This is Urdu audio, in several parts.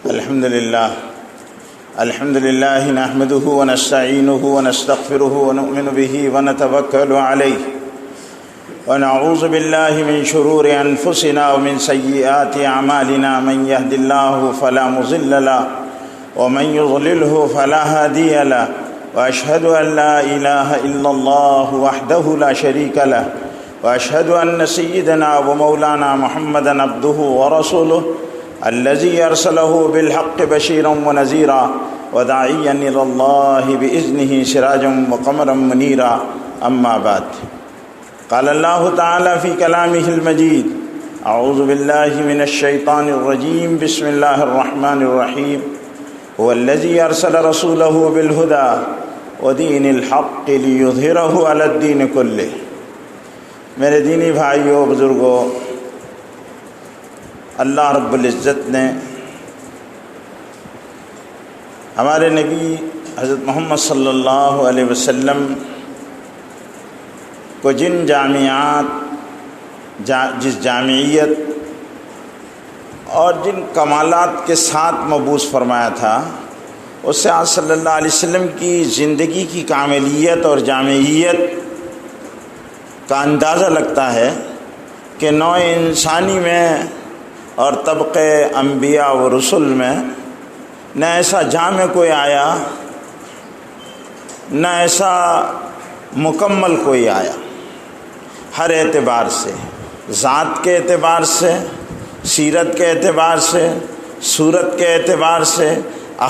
الحمد لله نحمده ونستعينه ونستغفره ونؤمن به ونتوكل عليه ونعوذ بالله من شرور أنفسنا ومن سيئات أعمالنا من يهد الله فلا مضل له ومن يضلله فلا هادي له وأشهد أن لا إله إلا الله وحده لا شريك له وأشهد أن سيدنا ومولانا محمدا عبده ورسوله الذي أرسله بالحق بشيرا ونذيرا وداعيا إلى الله بإذنه سراجا وقمرا منيرا أما بعد قال الله تعالى في كلامه المجيد أعوذ بالله من الشيطان الرجيم بسم الله الرحمن الرحيم هو الذي أرسل رسوله بالهدى ودين الحق ليظهره على الدين كله. میرے دینی بھائیوں بزرگوں، اللہ رب العزت نے ہمارے نبی حضرت محمد صلی اللہ علیہ وسلم کو جن جس جامعیت اور جن کمالات کے ساتھ مبعوث فرمایا تھا، اس سے آج صلی اللہ علیہ وسلم کی زندگی کی کاملیت اور جامعیت کا اندازہ لگتا ہے کہ نوع انسانی میں اور طبقے انبیاء و رسل میں نہ ایسا جامع کوئی آیا، نہ ایسا مکمل کوئی آیا. ہر اعتبار سے، ذات کے اعتبار سے، سیرت کے اعتبار سے، صورت کے اعتبار سے،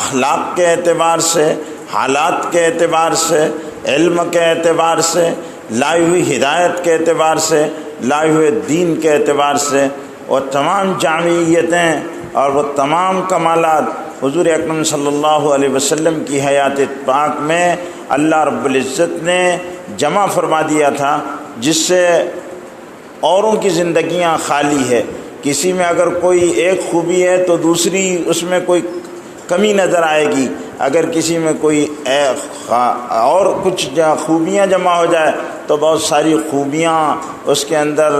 اخلاق کے اعتبار سے، حالات کے اعتبار سے، علم کے اعتبار سے، لائی ہوئی ہدایت کے اعتبار سے، لائی ہوئے دین کے اعتبار سے، وہ تمام جامعیتیں اور وہ تمام کمالات حضور اکرم صلی اللہ علیہ وسلم کی حیات پاک میں اللہ رب العزت نے جمع فرما دیا تھا، جس سے اوروں کی زندگیاں خالی ہے. کسی میں اگر کوئی ایک خوبی ہے تو دوسری اس میں کوئی کمی نظر آئے گی. اگر کسی میں کوئی اور کچھ خوبیاں جمع ہو جائے تو بہت ساری خوبیاں اس کے اندر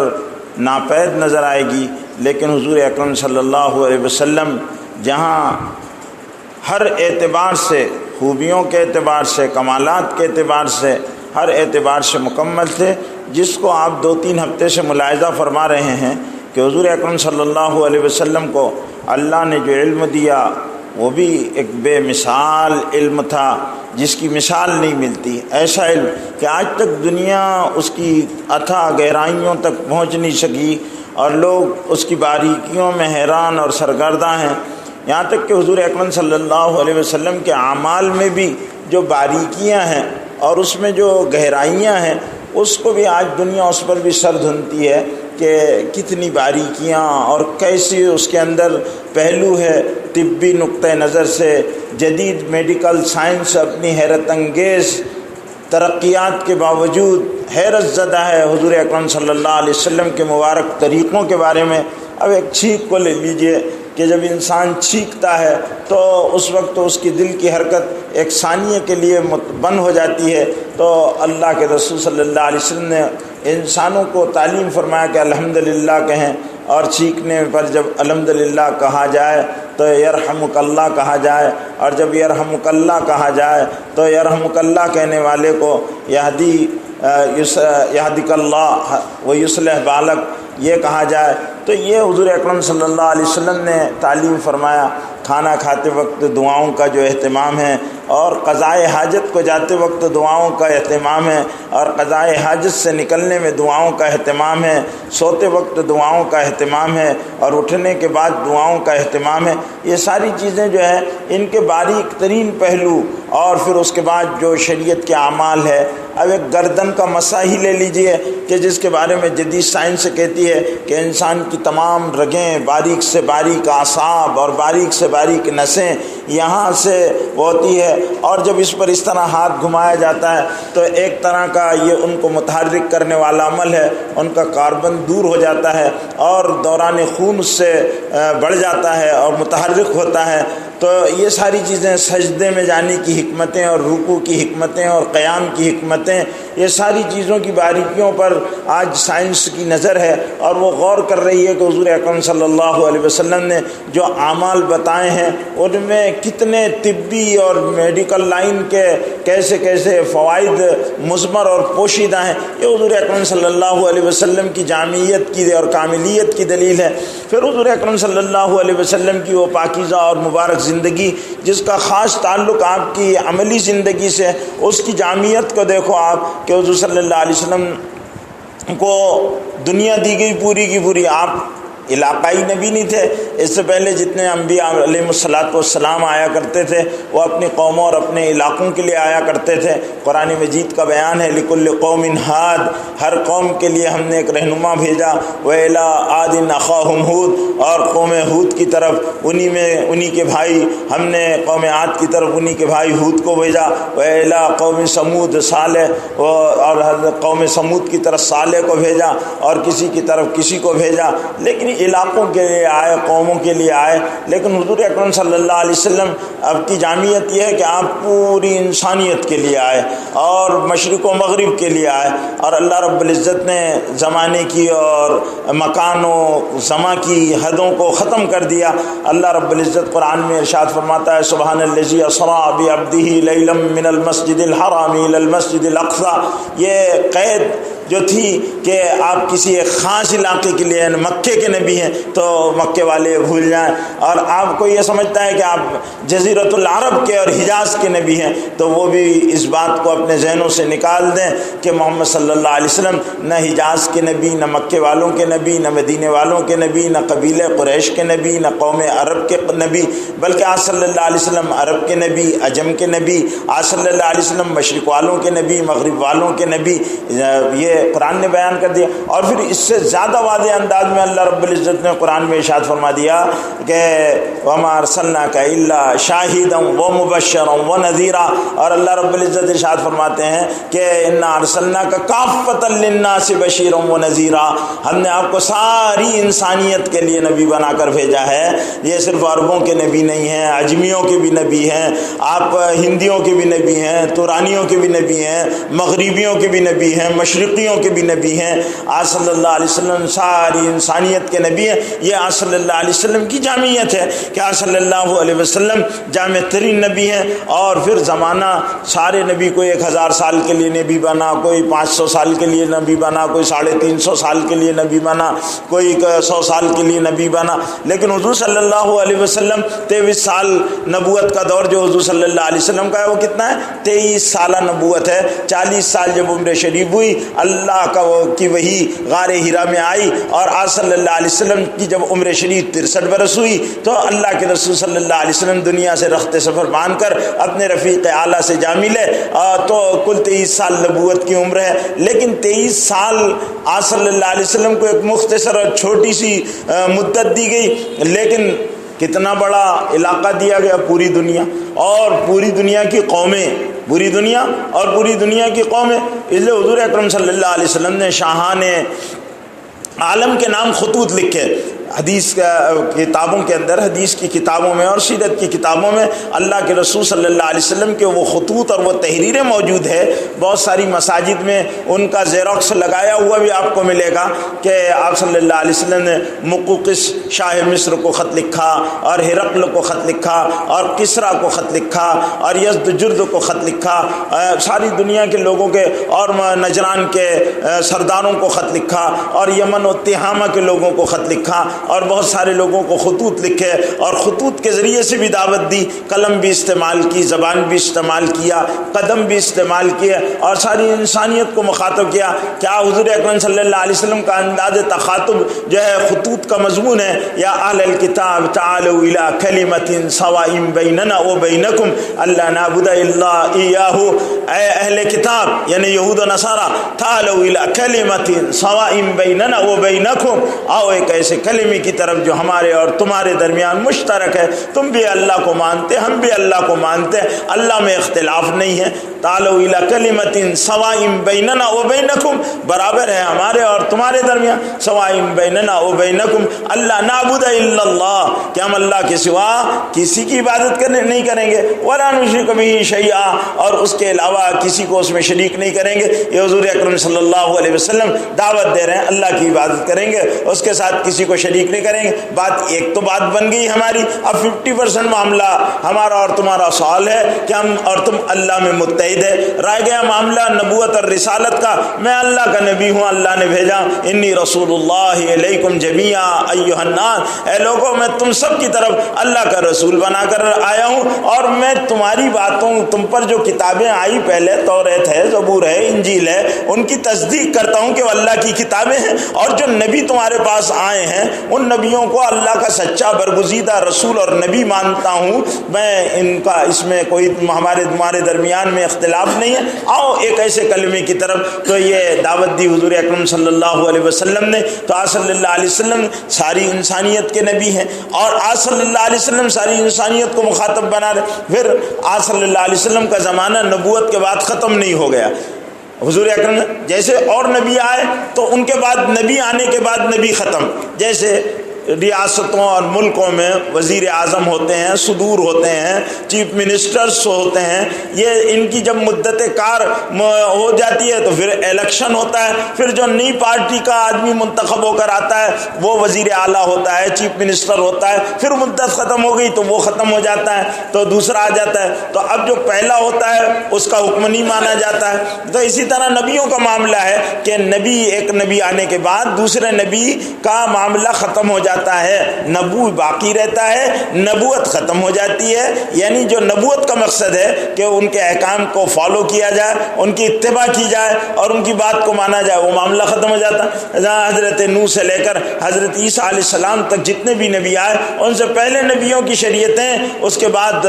ناپید نظر آئے گی. لیکن حضور اکرم صلی اللہ علیہ وسلم جہاں ہر اعتبار سے، خوبیوں کے اعتبار سے، کمالات کے اعتبار سے، ہر اعتبار سے مکمل تھے، جس کو آپ 2-3 ہفتے سے ملاحظہ فرما رہے ہیں کہ حضور اکرم صلی اللہ علیہ وسلم کو اللہ نے جو علم دیا وہ بھی ایک بے مثال علم تھا، جس کی مثال نہیں ملتی. ایسا علم کہ آج تک دنیا اس کی اتھاہ گہرائیوں تک پہنچ نہیں سکی اور لوگ اس کی باریکیوں میں حیران اور سرگرداں ہیں. یہاں تک کہ حضور اکرم صلی اللہ علیہ وسلم کے اعمال میں بھی جو باریکیاں ہیں اور اس میں جو گہرائیاں ہیں، اس کو بھی آج دنیا اس پر بھی سر دھنتی ہے کہ کتنی باریکیاں اور کیسی اس کے اندر پہلو ہے. طبی نقطہ نظر سے جدید میڈیکل سائنس اپنی حیرت انگیز ترقیات کے باوجود حیرت زدہ ہے حضور اکرم صلی اللہ علیہ وسلم کے مبارک طریقوں کے بارے میں. اب ایک چھینک کو لے لیجئے کہ جب انسان چھینکتا ہے تو اس وقت اس کی دل کی حرکت ایک ثانیے کے لیے بند ہو جاتی ہے. تو اللہ کے رسول صلی اللہ علیہ وسلم نے انسانوں کو تعلیم فرمایا کہ الحمدللہ کہیں، اور چھینکنے پر جب الحمدللہ کہا جائے تو یرحمک اللہ کہا جائے، اور جب یرحمک اللہ کہا جائے تو یرحمک اللہ کہنے والے کو یہدیک اللہ و یصلح بالک یہ کہا جائے. تو یہ حضور اکرم صلی اللہ علیہ وسلم نے تعلیم فرمایا. کھانا کھاتے وقت دعاؤں کا جو اہتمام ہے، اور قضائے حاجت کو جاتے وقت دعاؤں کا اہتمام ہے، اور قضائے حاجت سے نکلنے میں دعاؤں کا اہتمام ہے، سوتے وقت دعاؤں کا اہتمام ہے، اور اٹھنے کے بعد دعاؤں کا اہتمام ہے. یہ ساری چیزیں جو ہے ان کے باریک ترین پہلو، اور پھر اس کے بعد جو شریعت کے اعمال ہے. اب ایک گردن کا مسا ہی لے لیجئے کہ جس کے بارے میں جدید سائنس کہتی ہے کہ انسان کی تمام رگیں، باریک سے باریک اعصاب اور باریک سے باریک نسیں یہاں سے ہوتی ہے، اور جب اس پر اس طرح ہاتھ گھمایا جاتا ہے تو ایک طرح کا یہ ان کو متحرک کرنے والا عمل ہے. ان کا کاربن دور ہو جاتا ہے اور دوران خون اس سے بڑھ جاتا ہے اور متحرک ہوتا ہے. تو یہ ساری چیزیں سجدے میں جانے کی حکمتیں اور رکوع کی حکمتیں اور قیام کی حکمتیں یہ ساری چیزوں کی باریکیوں پر آج سائنس کی نظر ہے، اور وہ غور کر رہی ہے کہ حضور اکرم صلی اللہ علیہ وسلم نے جو اعمال بتائے ہیں ان میں کتنے طبی اور میڈیکل لائن کے کیسے کیسے فوائد مثمر اور پوشیدہ ہیں۔ یہ حضور اکرم صلی اللہ علیہ وسلم کی جامعیت کی اور کاملیت کی دلیل ہے۔ پھر حضور اکرم صلی اللہ علیہ وسلم کی وہ پاکیزہ اور مبارک زندگی جس کا خاص تعلق آپ کی عملی زندگی سے، اس کی جامعیت کو دیکھو آپ کہ حضور صلی اللہ علیہ وسلم کو دنیا دی گئی پوری کی پوری۔ آپ علاقائی نبی نہیں تھے، اس سے پہلے جتنے انبیاء علیہ الصلاۃ والسلام آیا کرتے تھے وہ اپنی قوموں اور اپنے علاقوں کے لیے آیا کرتے تھے۔ قرآن مجید کا بیان ہے لکل قوم ہاد، ہر قوم کے لیے ہم نے ایک رہنما بھیجا۔ وَإِلَىٰ عَادٍ أَخَاهُمْ ہود، اور قوم ہود کی طرف انہی کے بھائی ہم نے قوم عاد کی طرف انہی کے بھائی ہود کو بھیجا۔ وَإِلَىٰ قوم سمود صالح، اور قوم سمود کی طرف صالح کو بھیجا، اور کسی کی طرف کسی کو بھیجا، لیکن علاقوں کے لیے آئے، قوموں کے لیے آئے۔ لیکن حضور اکرم صلی اللہ علیہ وسلم اب کی جامعیت یہ ہے کہ آپ پوری انسانیت کے لیے آئے اور مشرق و مغرب کے لیے آئے، اور اللہ رب العزت نے زمانے کی اور مکان و زمان کی حدوں کو ختم کر دیا۔ اللہ رب العزت قرآن میں ارشاد فرماتا ہے سبحان الذی اسریٰ بعبدہ لیلا من المسجد الحرام الی المسجد الاقصی۔ یہ قید جو تھی کہ آپ کسی ایک خاص علاقے کے لیے مکے کے نبی ہیں تو مکے والے بھول جائیں، اور آپ کو یہ سمجھتا ہے کہ آپ جزیرۃ العرب کے اور حجاز کے نبی ہیں تو وہ بھی اس بات کو اپنے ذہنوں سے نکال دیں کہ محمد صلی اللہ علیہ وسلم نہ حجاز کے نبی، نہ مکے والوں کے نبی، نہ مدینے والوں کے نبی، نہ قبیلہ قریش کے نبی، نہ قوم عرب کے نبی، بلکہ آج صلی اللہ علیہ وسلم عرب کے نبی، عجم کے نبی، آج صلی اللہ علیہ وسلم مشرق والوں کے نبی، مغرب والوں کے نبی۔ یہ قرآن نے بیان کر دیا، اور پھر اس سے زیادہ واضح انداز میں اللہ رب العزت نے قرآن میں ارشاد فرما دیا کہ وَمَا أَرْسَلْنَاكَ إِلَّا شَاهِدًا وَمُبَشِّرًا وَنَذِيرًا، اور اللہ رب العزت ارشاد فرماتے ہیں کہ إِنَّا أَرْسَلْنَاكَ كَافَّةً لِلنَّاسِ بَشِيرًا وَنَذِيرًا، ہم نے آپ کو ساری انسانیت کے لیے نبی بنا کر بھیجا ہے۔ یہ صرف عربوں کے نبی نہیں ہیں، عجمیوں کے بھی نبی ہیں، آپ ہندیوں کے بھی نبی ہیں، تورانیوں کے بھی نبی ہیں، مغربیوں کے بھی نبی ہیں، مشرقیوں کے بھی نبی ہیں۔ آج صلی اللہ علیہ وسلم ساری انسانیت کے نبی ہیں۔ یہ آج صلی اللہ علیہ وسلم کی جامعیت ہے کہ آج صلی اللہ علیہ وسلم جامع ترین نبی ہیں، اور پھر زمانہ سارے نبی، کوئی 1000 سال کے لیے نبی بنا، کوئی 500 سال کے لیے نبی بنا، کوئی 350 سال کے لیے نبی بنا، کوئی 100 سال کے لیے نبی بنا، لیکن حضور صلی اللہ علیہ وسلم 23 سال نبوت کا دور جو حضور صلی اللہ علیہ وسلم کا ہے وہ کتنا ہے؟ 23 سالہ نبوت ہے۔ 40 سال جب عمر شریف ہوئی، اللہ کی وحی غار ہرا میں آئی، اور آج صلی اللہ علیہ وسلم کی جب عمر شریف 63 برس ہوئی تو اللہ کے رسول صلی اللہ علیہ وسلم دنیا سے رخت سفر باندھ کر اپنے رفیق اعلیٰ سے جا ملے، تو کل 23 سال نبوت کی عمر ہے۔ لیکن 23 سال آج صلی اللہ علیہ وسلم کو ایک مختصر اور چھوٹی سی مدت دی گئی، لیکن کتنا بڑا علاقہ دیا گیا، پوری دنیا اور پوری دنیا کی قومیں، پوری دنیا اور پوری دنیا کی قومیں۔ اس لیے حضور اکرم صلی اللہ علیہ وسلم نے شاہان عالم کے نام خطوط لکھے۔ حدیث کتابوں کے اندر، حدیث کی کتابوں میں اور سیرت کی کتابوں میں اللہ کے رسول صلی اللہ علیہ وسلم کے وہ خطوط اور وہ تحریریں موجود ہے۔ بہت ساری مساجد میں ان کا زیروکس لگایا ہوا بھی آپ کو ملے گا کہ آپ صلی اللہ علیہ وسلم نے مقوقس شاہ مصر کو خط لکھا، اور ہرقل کو خط لکھا، اور کسریٰ کو خط لکھا، اور یزدجرد کو خط لکھا، ساری دنیا کے لوگوں کے اور نجران کے سرداروں کو خط لکھا، اور یمن و تہامہ کے لوگوں کو خط لکھا، اور بہت سارے لوگوں کو خطوط لکھے، اور خطوط کے ذریعے سے بھی دعوت دی، قلم بھی استعمال کی، زبان بھی استعمال کیا، قدم بھی استعمال کیے، اور ساری انسانیت کو مخاطب کیا۔ کیا حضور اکرم صلی اللہ علیہ وسلم کا انداز تخاطب جو ہے خطوط کا مضمون ہے، یا اہل الکتاب تعالوا الی کلمۃ سواء بیننا وبینکم الا نعبد الا ایاہ، اے اہل کتاب یعنی یہود و نصارہ، تعالوا الی کلمۃ سواء بیننا وبینکم، آؤ ایک ایسے کلمے کلمے کی طرف جو ہمارے اور تمہارے درمیان مشترک ہے. تم بھی اللہ کو مانتے، ہم بھی اللہ کو مانتے، اللہ میں اختلاف نہیں ہے. تعالوا الی کلمۃ سواء بیننا وبینکم، برابر ہے ہمارے اور تمہارے درمیان. سواء بیننا وبینکم اللہ نعبد الا اللہ، کہ ہم اللہ کے سوا کسی کی عبادت نہیں کریں گے. ولا نشرک بہ شیئا، اور اس کے علاوہ کسی کو اس میں شریک نہیں کریں گے. یہ حضور اکرم صلی اللہ علیہ وسلم دعوت دے رہے ہیں، اللہ کی عبادت کریں گے، اس کے ساتھ کسی کو شریک نہیں کریں گے. ایک تو بات بن گئی ہماری. اب 50% معاملہ ہمارا اور تمہارا سوال ہے کہ ہم اور تم اللہ میں متحد ہے. رہ گیا معاملہ نبوت اور رسالت کا. میں اللہ کا نبی ہوں، اللہ نے بھیجا. انی رسول اللہ علیکم جمیعا ایھا الناس، اے لوگوں میں تم سب کی طرف اللہ کا رسول بنا کر آیا ہوں، اور میں تمہاری باتوں، تم پر جو کتابیں آئی پہلے، توریت ہے، زبور ہے، انجیل ہے، ان کی تصدیق کرتا ہوں کہ وہ اللہ کی کتابیں ہیں. اور جو نبی تمہارے پاس آئے ہیں ان نبیوں کو اللہ کا سچا برگزیدہ رسول اور نبی مانتا ہوں. میں ان کا اس میں کوئی تمہارے درمیان میں اختلاف نہیں ہے. آؤ ایک ایسے کلمے کی طرف. تو یہ دعوت دی حضور اکرم صلی اللہ علیہ وسلم نے. تو آج صلی اللہ علیہ وسلم ساری انسانیت کے نبی ہیں، اور آج صلی اللہ علیہ وسلم ساری انسانیت کو مخاطب بنا رہے. پھر آج صلی اللہ علیہ وسلم کا زمانہ نبوت کے بعد ختم نہیں ہو گیا. حضور اکرم جیسے اور نبی آئے تو ان کے بعد نبی آنے کے بعد نبی ختم. جیسے ریاستوں اور ملکوں میں وزیر اعظم ہوتے ہیں، صدور ہوتے ہیں، چیف منسٹرز ہوتے ہیں. یہ ان کی جب مدت کار ہو جاتی ہے تو پھر الیکشن ہوتا ہے. پھر جو نئی پارٹی کا آدمی منتخب ہو کر آتا ہے وہ وزیر اعلیٰ ہوتا ہے، چیف منسٹر ہوتا ہے. پھر مدت ختم ہو گئی تو وہ ختم ہو جاتا ہے تو دوسرا آ جاتا ہے. تو اب جو پہلا ہوتا ہے اس کا حکم نہیں مانا جاتا ہے. تو اسی طرح نبیوں کا معاملہ ہے کہ ایک نبی آنے کے بعد دوسرے نبی کا معاملہ ختم ہو جاتا ہے. نبوت باقی رہتا ہے، نبوت ختم ہو جاتی ہے. یعنی جو نبوت کا مقصد ہے کہ ان کے احکام کو فالو کیا جائے، ان کی اتباع کی جائے اور ان کی بات کو مانا جائے، وہ معاملہ ختم ہو جاتا ہے. حضرت نوح سے لے کر حضرت عیسیٰ علیہ السلام تک جتنے بھی نبی آئے ان سے پہلے نبیوں کی شریعتیں اس کے بعد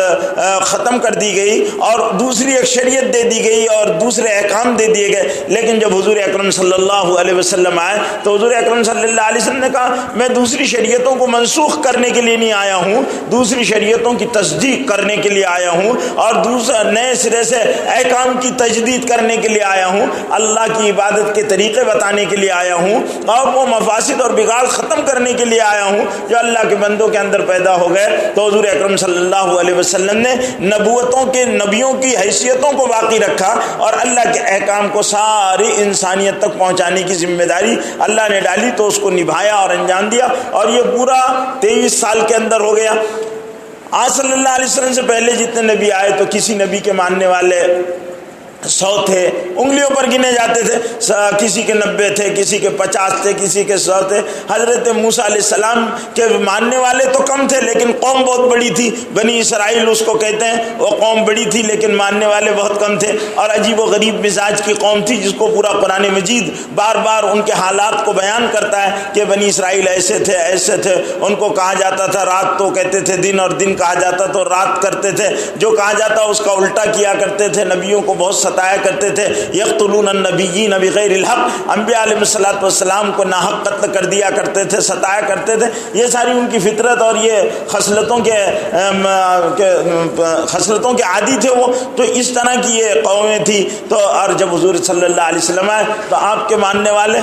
ختم کر دی گئی اور دوسری ایک شریعت دے دی گئی اور دوسرے احکام دے دیے گئے. لیکن جب حضور اکرم صلی اللہ علیہ وسلم آئے تو حضور اکرم صلی اللہ علیہ وسلم نے کہا میں دوسری شریعتوں کو منسوخ کرنے کے لیے نہیں آیا ہوں، دوسری شریعتوں کی تصدیق کرنے کے لیے آیا ہوں اور دوسرا نئے سرے سے احکام کی تجدید کرنے کے لیے آیا ہوں، اللہ کی عبادت کے طریقے بتانے کے لیے آیا ہوں اور وہ مفاسد اور بگاڑ ختم کرنے کے لیے آیا ہوں جو اللہ کے بندوں کے اندر پیدا ہو گئے. تو حضور اکرم صلی اللہ علیہ وسلم نے نبیوں کی حیثیتوں کو باقی رکھا اور اللہ کے احکام کو ساری انسانیت تک پہنچانے کی ذمہ داری اللہ نے ڈالی تو اس کو نبھایا اور انجام دیا. اور یہ پورا 23 سال کے اندر ہو گیا. آج صلی اللہ علیہ وسلم سے پہلے جتنے نبی آئے تو کسی نبی کے ماننے والے 100 تھے، انگلیوں پر گنے جاتے تھے. کسی کے 90 تھے، کسی کے 50 تھے، کسی کے 100 تھے. حضرت موسیٰ علیہ السلام کے ماننے والے تو کم تھے لیکن قوم بہت بڑی تھی. بنی اسرائیل اس کو کہتے ہیں. وہ قوم بڑی تھی لیکن ماننے والے بہت کم تھے اور عجیب و غریب مزاج کی قوم تھی جس کو پورا قرآن مجید بار بار ان کے حالات کو بیان کرتا ہے کہ بنی اسرائیل ایسے تھے ایسے تھے. ان کو کہا جاتا تھا رات تو کہتے تھے دن اور دن کہا جاتا تو رات کرتے تھے. جو کہا جاتا اس کا الٹا کیا کرتے تھے. نبیوں کو بہت ستایا کرتے تھے. یقتلون النبیین بغیر الحق، انبیاء علیہ الصلوۃ والسلام کو ناحق قتل کر دیا کرتے تھے، ستایا کرتے تھے. یہ ساری ان کی فطرت اور یہ خصلتوں کے عادی تھے وہ. تو اس طرح کی یہ قومیں تھی. تو اور جب حضور صلی اللہ علیہ وسلم آئے تو آپ کے ماننے والے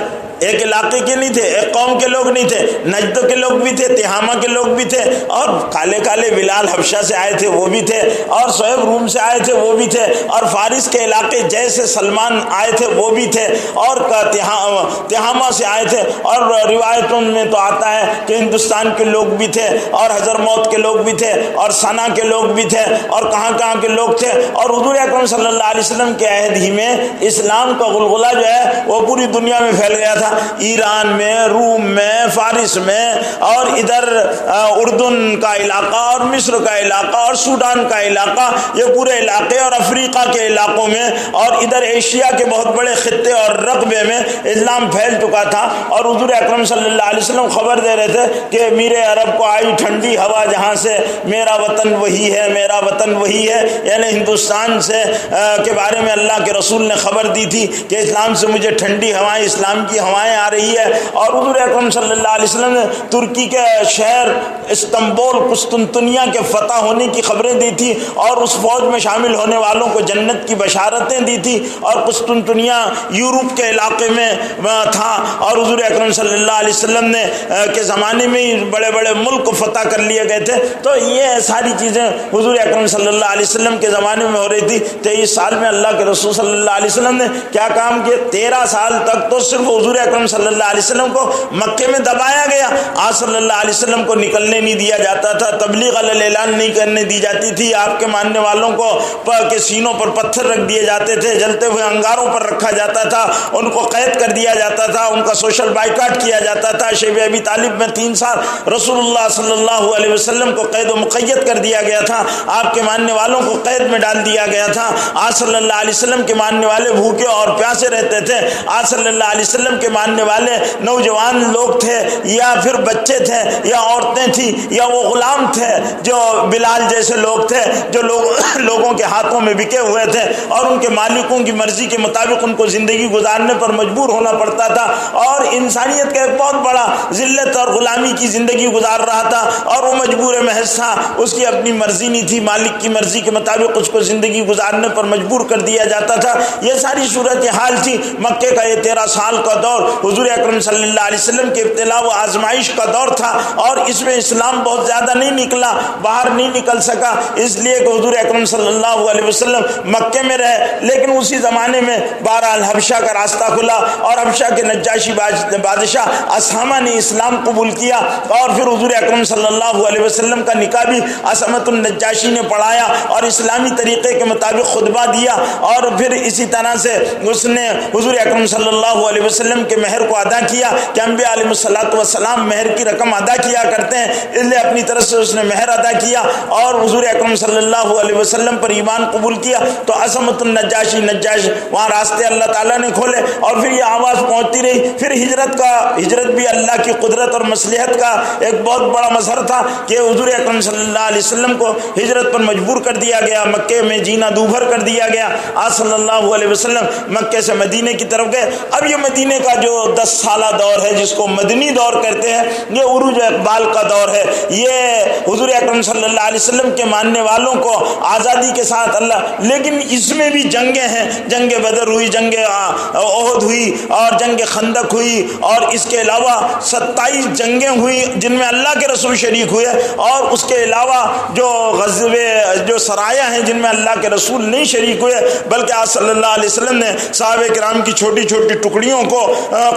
ایک علاقے کے نہیں تھے، ایک قوم کے لوگ نہیں تھے. نجد کے لوگ بھی تھے، تہامہ کے لوگ بھی تھے اور کالے کالے بلال حبشہ سے آئے تھے وہ بھی تھے اور صہیب روم سے آئے تھے وہ بھی تھے اور فارس کے علاقے جیسے سلمان آئے تھے وہ بھی تھے اور تہامہ سے آئے تھے. اور روایتوں میں تو آتا ہے کہ ہندوستان کے لوگ بھی تھے اور حضرموت کے لوگ بھی تھے اور سنا کے لوگ بھی تھے اور کہاں کہاں کے لوگ تھے. اور حضور اکرم صلی اللہ علیہ وسلم کے عہد ہی میں اسلام کا غلغلہ جو ہے وہ پوری دنیا میں پھیل گیا تھا. ایران میں، روم میں، فارس میں اور ادھر اردن کا علاقہ اور مصر کا علاقہ اور سوڈان کا علاقہ، یہ پورے علاقے اور افریقہ کے علاقوں میں اور ادھر ایشیا کے بہت بڑے خطے اور رقبے میں اسلام پھیل چکا تھا. اور حضور اکرم صلی اللہ علیہ وسلم خبر دے رہے تھے کہ میرے عرب کو آئی ٹھنڈی ہوا جہاں سے میرا وطن وہی ہے، میرا وطن وہی ہے. یعنی ہندوستان سے کے بارے میں اللہ کے رسول نے خبر دی تھی کہ اسلام سے مجھے ٹھنڈی ہوائیں، اسلام کی ہوائیں دعائیں آ رہی ہے، اور حضور اکرم صلی اللہ علیہ وسلم نے ترکی کے شہر استنبول قسطنطنیہ کے فتح ہونے کی خبریں دی تھی، اور اس فوج میں شامل ہونے والوں کو جنت کی بشارتیں دی تھی، اور قسطنطنیہ یورپ کے علاقے میں تھا، اور حضور اکرم صلی اللہ علیہ وسلم نے کے زمانے میں ہی بڑے بڑے ملک فتح کر لیے گئے تھے۔ تو یہ ساری چیزیں حضور اکرم صلی اللہ علیہ وسلم کے زمانے میں ہو رہی تھی۔ 23 سال میں اللہ کے رسول صلی اللہ علیہ وسلم نے کیا کام کیا؟ 13 سال تک تو صرف حضور اکرم صلی اللہ علیہ وسلم کو مکے میں دبایا گیا، آپ صلی اللہ علیہ وسلم کو نکلنے نہیں دیا جاتا تھا، تبلیغ علی اعلان نہیں کرنے دی جاتی تھی، آپ کے ماننے والوں کو کے سینوں پر پتھر رکھ دیے جاتے تھے، جلتے ہوئے انگاروں پر رکھا جاتا تھا، ان کو قید کر دیا جاتا تھا، ان کا سوشل بائیکاٹ کیا جاتا تھا۔ شیب ابی طالب میں 3 سال رسول اللہ صلی اللہ علیہ وسلم کو قید و مقید کر دیا گیا تھا، آپ کے ماننے والوں کو قید میں ڈال دیا گیا تھا۔ آپ صلی اللہ علیہ وسلم کے ماننے والے بھوکے اور پیاسے رہتے تھے، آپ صلی اللہ علیہ وسلم کے ماننے والے نوجوان لوگ تھے یا پھر بچے تھے یا عورتیں تھیں یا وہ غلام تھے جو بلال جیسے لوگ تھے جو لوگوں کے ہاتھوں میں بکے ہوئے تھے، اور ان کے مالکوں کی مرضی کے مطابق ان کو زندگی گزارنے پر مجبور ہونا پڑتا تھا، اور انسانیت کا ایک بہت بڑا ذلت اور غلامی کی زندگی گزار رہا تھا، اور وہ مجبور محض تھا، اس کی اپنی مرضی نہیں تھی، مالک کی مرضی کے مطابق اس کو زندگی گزارنے پر مجبور کر دیا جاتا تھا۔ یہ ساری صورت حال تھی۔ مکے کا یہ 13 سال کا دور حضور اکرم صلی اللہ علیہ وسلم کے ابتلاء و آزمائش کا دور تھا، اور اس میں اسلام بہت زیادہ نہیں نکلا، باہر نہیں نکل سکا، اس لیے کہ حضور اکرم صلی اللہ علیہ وسلم مکے میں رہے۔ لیکن اسی زمانے میں بہرحال حبشہ کا راستہ کھلا، اور حبشہ کے نجاشی بادشاہ اسامہ نے اسلام قبول کیا، اور پھر حضور اکرم صلی اللہ علیہ وسلم کا نکاح بھی اسامۃ النجاشی نے پڑھایا اور اسلامی طریقے کے مطابق خطبہ دیا، اور پھر اسی طرح سے اس نے حضور اکرم صلی اللہ علیہ وسلم کے مہر کو ادا کیا کہ انبیاء علیہ الصلوۃ والسلام مہر کی رقم ادا کیا کرتے ہیں، اس لیے اپنی طرف سے اس نے مہر ادا کیا اور حضور اکرم صلی اللہ علیہ وسلم پر ایمان قبول کیا۔ تو اسامۃ النجاشی وہاں راستے اللہ تعالیٰ نے کھولے، اور پھر یہ آواز پہنچتی رہی۔ پھر ہجرت بھی اللہ کی قدرت اور مصلحت کا ایک بہت بڑا مظہر تھا کہ حضور اکرم صلی اللہ علیہ وسلم کو ہجرت پر مجبور کر دیا گیا، مکے میں جینا دوبھر کر دیا گیا۔ آج صلی اللہ علیہ وسلم مکے سے مدینے کی طرف گئے۔ اب یہ مدینے کا جو 10 سالہ دور ہے جس کو مدنی دور کہتے ہیں، یہ عروج اقبال کا دور ہے۔ یہ حضور اکرم صلی اللہ علیہ وسلم کے ماننے والوں کو آزادی کے ساتھ اللہ، لیکن اس میں بھی جنگیں ہیں، جنگ بدر ہوئی، جنگ احد ہوئی، اور جنگ خندق ہوئی، اور اس کے علاوہ 27 جنگیں ہوئی جن میں اللہ کے رسول شریک ہوئے، اور اس کے علاوہ جو غزوے جو سرایہ ہیں جن میں اللہ کے رسول نہیں شریک ہوئے، بلکہ آپ صلی اللہ علیہ وسلم نے صحابہ کرام کی چھوٹی چھوٹی ٹکڑیوں کو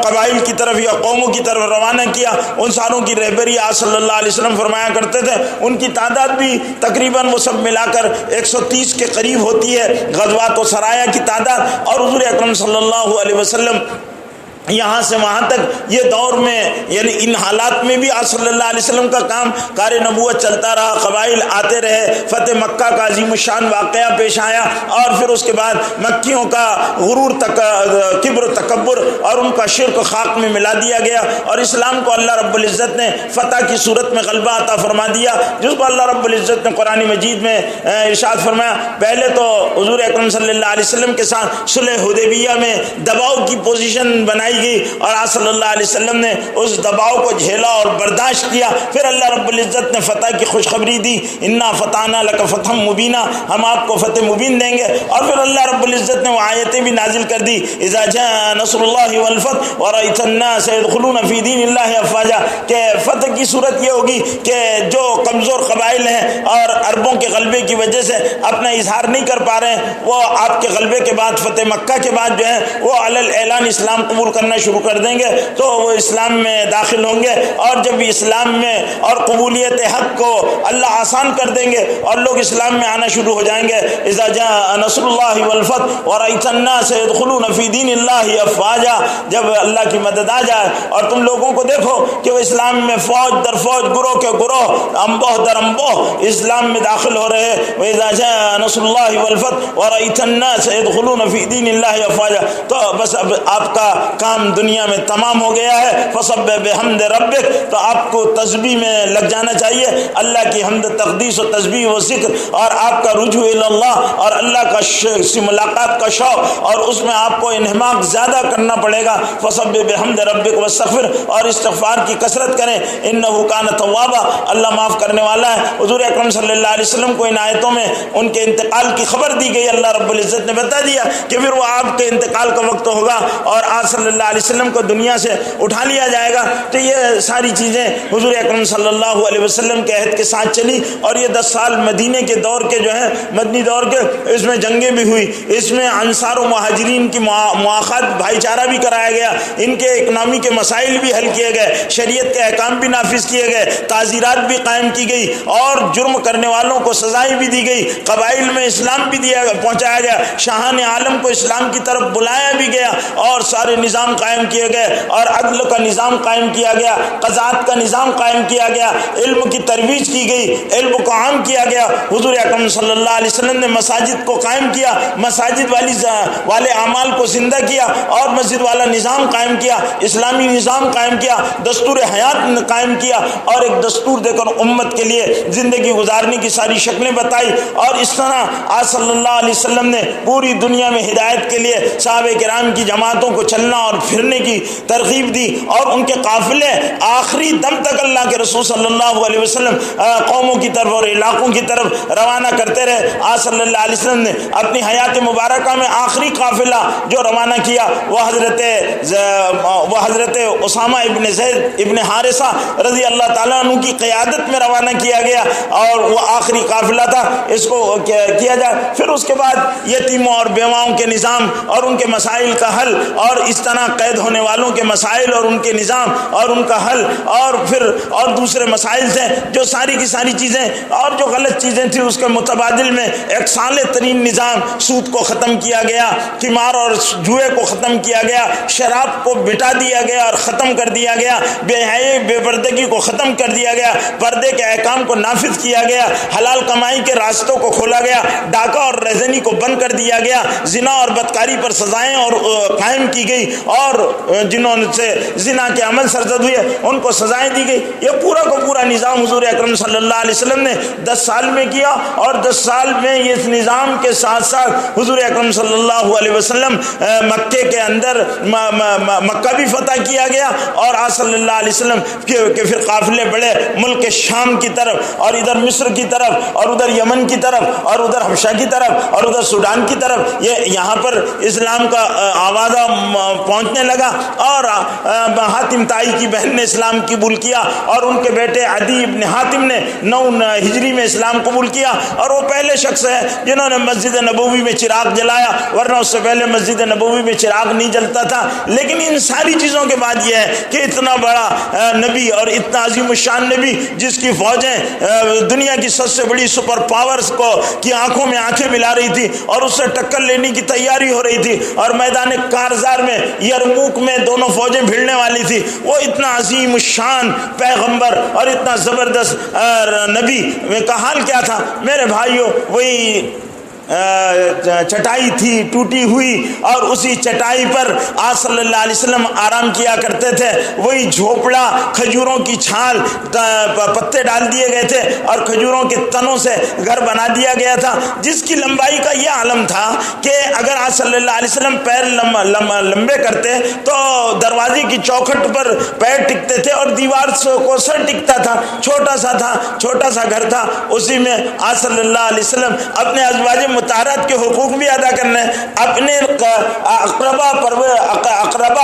قبائل کی طرف یا قوموں کی طرف روانہ کیا۔ ان ساروں کی رہبری آپ صلی اللہ علیہ وسلم فرمایا کرتے تھے، ان کی تعداد بھی تقریباً وہ سب ملا کر 130 کے قریب ہوتی ہے، غزوات و سرایہ کی تعداد۔ اور حضور اکرم صلی اللہ علیہ وسلم یہاں سے وہاں تک یہ دور میں، یعنی ان حالات میں بھی آپ صلی اللہ علیہ وسلم کا کام کار نبوت چلتا رہا، قبائل آتے رہے، فتح مکہ کا عظیم الشان واقعہ پیش آیا، اور پھر اس کے بعد مکیوں کا غرور کبر و تکبر اور ان کا شرک خاک میں ملا دیا گیا، اور اسلام کو اللہ رب العزت نے فتح کی صورت میں غلبہ عطا فرما دیا، جس کو اللہ رب العزت نے قرآن مجید میں ارشاد فرمایا۔ پہلے تو حضور اکرم صلی اللہ علیہ وسلم کے ساتھ صلح حدیبیہ میں دباؤ کی پوزیشن بنائی گئی، اور آپ صلی اللہ علیہ وسلم نے اس دباؤ کو جھیلا اور برداشت کیا۔ پھر اللہ رب العزت نے فتح کی خوشخبری دی، انا فتحنا لک فتحا مبینا، ہم آپ کو فتح مبین دیں گے۔ اور پھر اللہ رب العزت نے وہ آیتیں بھی نازل کر دی، اذا جاء نصر اللہ والفتح ورأیت الناس يدخلون فی دین اللہ افواجا، کہ فتح کی صورت یہ ہوگی کہ جو کمزور قبائل ہیں اور عربوں کے غلبے کی وجہ سے اپنا اظہار نہیں کر پا رہے ہیں، وہ آپ کے غلبے کے بعد، فتح مکہ کے بعد جو ہے وہ علی الاعلان اسلام قبول کرنا شروع کر دیں گے، تو وہ اسلام میں داخل ہوں گے، اور جب اسلام میں اور قبولیت حق کو اللہ آسان کر دیں گے اور لوگ اسلام میں آنا شروع ہو جائیں گے، اذا جاء نصر اللہ والفتح ورأیت الناس يدخلون فی دین اللہ افواجا، جب اللہ کی مدد آ جائے اور تم لوگوں کو دیکھو کہ وہ اسلام میں فوج در فوج، گروہ کے گروہ، انبوہ در انبوہ اسلام میں داخل ہو رہے، وَإِذَا جَاءَ نَصْرُ اللَّهِ وَالْفَتْحُ وَرَأَيْتَ النَّاسَ يَدْخُلُونَ فِي دِينِ اللَّهِ أَفْوَاجًا، تو بس اب آپ کا کام کام دنیا میں تمام ہو گیا ہے۔ فسبح بحمد ربک، تو آپ کو تسبیح میں لگ جانا چاہیے، اللہ کی حمد تقدیس و تسبیح و ذکر، اور آپ کا رجوع الی اللہ اور اللہ کا سے ملاقات کا شوق، اور اس میں آپ کو انہماک زیادہ کرنا پڑے گا۔ فسبح بحمد ربک واستغفر، اور استغفار کی کثرت کریں، انہ کان توابا، اللہ معاف کرنے والا ہے۔ حضور اکرم صلی اللہ علیہ وسلم کو ان آیتوں میں ان کے انتقال کی خبر دی گئی، اللہ رب العزت نے بتا دیا کہ پھر وہ آپ کے انتقال کا وقت ہوگا اور آپ صلی اللہ علیہ وسلم کو دنیا سے اٹھا لیا جائے گا۔ تو یہ ساری چیزیں حضور اکرم صلی اللہ علیہ وسلم کے عہد کے ساتھ چلی، اور یہ 10 سال مدینے کے دور کے جو ہے مدنی دور کے، اس میں جنگیں بھی ہوئی، اس میں انصار و مہاجرین کی مواخات بھائی چارہ بھی کرایا گیا، ان کے اکنامی کے مسائل بھی حل کیے گئے، شریعت کے احکام بھی نافذ کیے گئے، تعزیرات بھی قائم کی گئی، اور جرم کرنے والوں کو سزائیں بھی دی گئی، قبائل میں اسلام بھی پہنچایا گیا، شاہان عالم کو اسلام کی طرف بلایا بھی گیا، اور سارے نظام قائم کیے گئے، اور عدل کا نظام قائم کیا گیا، قضات کا نظام قائم کیا گیا، علم کی ترویج کی گئی، علم کو عام کیا گیا۔ حضور اکرم صلی اللہ علیہ وسلم نے مساجد کو قائم کیا، مساجد والے اعمال کو زندہ کیا، اور مسجد والا نظام قائم کیا، اسلامی نظام قائم کیا، دستور حیات قائم کیا، اور ایک دستور دے کر امت کے لیے زندگی گزارنے کی ساری شکلیں بتائی۔ اور اس طرح آج صلی اللہ علیہ وسلم نے پوری دنیا میں ہدایت کے لیے صحابہ کرام کی جماعتوں کو چلنا اور پھرنے کی ترغیب دی، اور ان کے قافلے آخری دم تک اللہ کے رسول صلی اللہ علیہ وسلم قوموں کی طرف اور علاقوں کی طرف روانہ کرتے رہے۔ آج صلی اللہ علیہ وسلم نے اپنی حیات مبارکہ میں آخری قافلہ جو روانہ کیا وہ حضرت اسامہ ابن زید ابن حارثہ رضی اللہ تعالیٰ عنہ کی قیادت میں روانہ کیا گیا، اور وہ آخری قافلہ تھا، اس کو کیا جائے۔ پھر اس کے بعد یتیموں اور بیواؤں کے نظام اور ان کے مسائل کا حل، اور اس طرح قید ہونے والوں کے مسائل اور ان کے نظام اور ان کا حل، اور پھر اور دوسرے مسائل تھے جو ساری کی ساری چیزیں اور جو غلط چیزیں تھیں اس کے متبادل میں ایک صالح ترین نظام، سود کو ختم کیا گیا، قمار اور جوئے کو ختم کیا گیا، شراب کو مٹا دیا گیا اور ختم کر دیا گیا، بے حیائی بے پردگی کو ختم کر دیا گیا، پردے کے احکام کو نافذ کیا گیا، حلال کمائی کے راستوں کو کھولا گیا، ڈاکہ اور رہزنی کو بند کر دیا گیا، زنا اور بدکاری پر سزائیں اور قائم کی گئی، اور جنہوں سے زنا کے عمل سرزد ہوئے ان کو سزائیں دی گئی۔ یہ پورا کا پورا نظام حضور اکرم صلی اللہ علیہ وسلم نے 10 سال میں کیا، اور 10 سال میں اس نظام کے ساتھ ساتھ حضور اکرم صلی اللہ علیہ وسلم مکے کے اندر مکہ بھی فتح کیا گیا، اور آج صلی اللہ علیہ وسلم کے پھر قافلے بڑھے ملک شام کی طرف، اور ادھر مصر کی طرف، اور ادھر یمن کی طرف، اور ادھر حبشہ کی طرف، اور ادھر سوڈان کی طرف۔ یہ یہاں پر اسلام کا آوازہ پہنچنے لگا، اور حاتم طائی کی بہن نے اسلام قبول کیا، اور ان کے بیٹے عدی ابن حاتم نے 9 ہجری میں اسلام قبول کیا، اور وہ پہلے شخص ہے جنہوں نے مسجد نبوی میں چراغ جلایا، ورنہ اس سے پہلے مسجد نبوی میں چراغ نہیں جلتا تھا۔ لیکن ان ساری چیزوں کے بعد یہ ہے کہ اتنا بڑا نبی اور اتنا عظیم الشان نبی جس کی فوجیں دنیا کی سب سے بڑی سپر پاورز کو کی آنکھوں میں آنکھیں ملا رہی تھی اور اس سے ٹکر لینے کی تیاری ہو رہی تھی، اور میدان کارزار میں یرموک میں دونوں فوجیں بھیڑنے والی تھی، وہ اتنا عظیم الشان پیغمبر اور اتنا زبردست نبی کا حال کیا تھا میرے بھائیوں؟ وہی چٹائی تھی ٹوٹی ہوئی، اور اسی چٹائی پر آج صلی اللہ علیہ وسلم آرام کیا کرتے تھے، وہی جھوپڑا کھجوروں کی چھال پتے ڈال دیے گئے تھے اور کھجوروں کے تنوں سے گھر بنا دیا گیا تھا، جس کی لمبائی کا یہ عالم تھا کہ اگر آج صلی اللہ علیہ وسلم پیر لمبے کرتے تو دروازے کی چوکھٹ پر پیر ٹکتے تھے اور دیوار کو سر ٹکتا تھا، چھوٹا سا گھر تھا، اسی میں آج صلی اللہ علیہ وسلم اپنے ازواج مطہرات کے حقوق بھی ادا کرنے، اپنے اقربا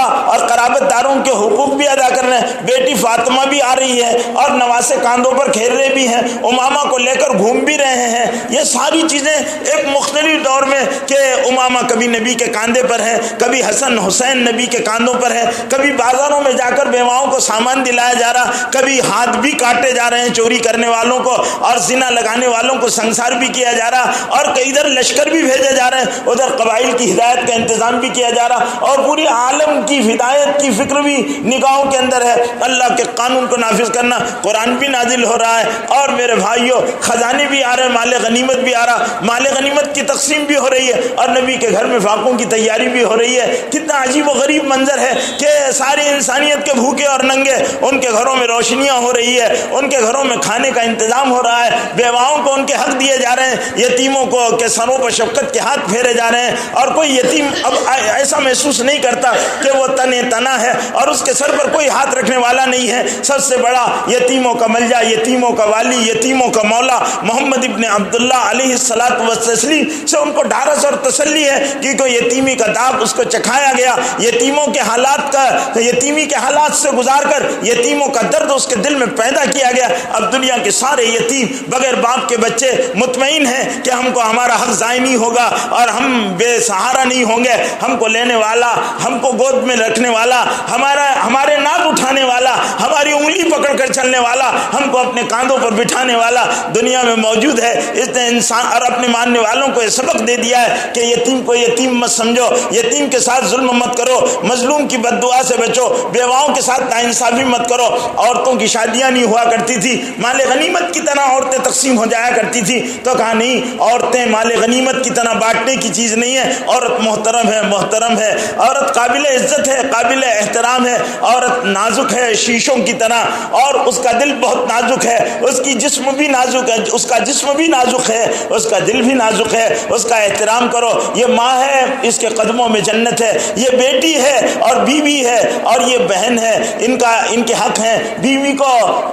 اور قرابت داروں کے حقوق بھی ادا کرنے، بیٹی فاطمہ بھی آ رہی ہے اور نواسے کاندھوں پر کھیل رہے بھی ہیں، امامہ کو لے کر گھوم بھی رہے ہیں۔ یہ ساری چیزیں ایک مختلف دور میں کہ امامہ کبھی نبی کے کاندھے پر ہے، کبھی حسن حسین نبی کے کاندھوں پر ہے، کبھی بازاروں میں جا کر بیواؤں کو سامان دلایا جا رہا، کبھی ہاتھ بھی کاٹے جا رہے ہیں چوری کرنے والوں کو اور زنا لگانے والوں کو سنسار بھی کیا جا رہا، اور کئی ادھر لشکر بھی بھیجے جا رہے ہیں، ادھر قبائل کی ہدایت کا انتظام بھی کیا جا رہا، اور پوری عالم کی ہدایت کی فکر بھی نگاہوں کے اندر ہے۔ اللہ کے قانون کو نافذ کرنا، قرآن بھی نازل ہو رہا ہے، اور میرے بھائیوں خزانے بھی آ رہے ہیں، مال غنیمت بھی آ رہا، مال غنیمت کی تقسیم بھی ہو رہی ہے، اور نبی کے گھر میں فاقوں کی تیاری بھی ہو رہی ہے۔ کتنا عجیب و غریب منظر ہے کہ ساری انسانیت کے بھوکے اور ننگے، ان کے گھروں میں روشنیاں ہو رہی ہے، ان کے گھروں میں کھانے کا انتظام ہو رہا ہے، بیواؤں کو ان کے حق دیے جا رہے ہیں، یتیموں کو کے سروں پر شفقت کے ہاتھ پھیرے جا رہے ہیں، اور کوئی یتیم اب ایسا محسوس نہیں کرتا کہ وہ تنا ہے اور اس کے سر پر کوئی ہاتھ رکھنے والا نہیں ہے۔ سب سے بڑا یتیموں کا ملجا، یتیموں کا والی، یتیموں کا مولا محمد ابن عبداللہ علیہ الصلوۃ والتسلیم سے ان کو ڈھارس اور تسلی ہے کہ کوئی یتیمی کا داغ اس کو چکھایا گیا، یتیموں کے حالات کا، یتیمی کے حالات سے گزار کر یتیموں کا درد اس کے دل میں پیدا کیا گیا۔ اب دنیا کے سارے یتیم بغیر باپ کے بچے مطمئن ہیں کہ ہم کو ہمارا حق ضائع نہیں ہوگا اور ہم بے سہارا نہیں ہوں گے، ہم کو لینے والا، ہم کو گود میں رکھنے والا، ہمارے ناک اٹھانے والا، ہماری انگلی پکڑ کر چلنے والا، ہم کو اپنے کاندھوں پر بٹھانے والا دنیا میں موجود ہے۔ اس نے انسان اور اپنے ماننے والوں کو یہ سبق دے دیا ہے کہ یتیم کو یتیم مت سمجھو، یتیم کے ساتھ ظلم مت کرو، مظلوم کی بد دعا سے بچو، بیواؤں کے ساتھ ناانصافی مت کرو۔ عورتوں کی شادیاں نہیں ہوا کرتی تھی، مال غنیمت کی طرح عورتیں تقسیم ہو جایا کرتی تھی، تو کہا نہیں، عورتیں مال غنیمت کی طرح بانٹنے کی چیز نہیں ہے، عورت محترم ہے، محترم ہے، عورت قابل عزت ہے، قابل احترام ہے، عورت نازک ہے شیشوں کی طرح، اور اس کا دل بہت نازک ہے، اس کی جسم بھی نازک ہے، اس کا جسم بھی نازک ہے، اس کا دل بھی نازک ہے، اس کا احترام کرو۔ یہ ماں ہے، اس کے قدموں میں جنت ہے، یہ بیٹی ہے اور بیوی ہے اور یہ بہن ہے، ان کے حق ہیں۔ بیوی کو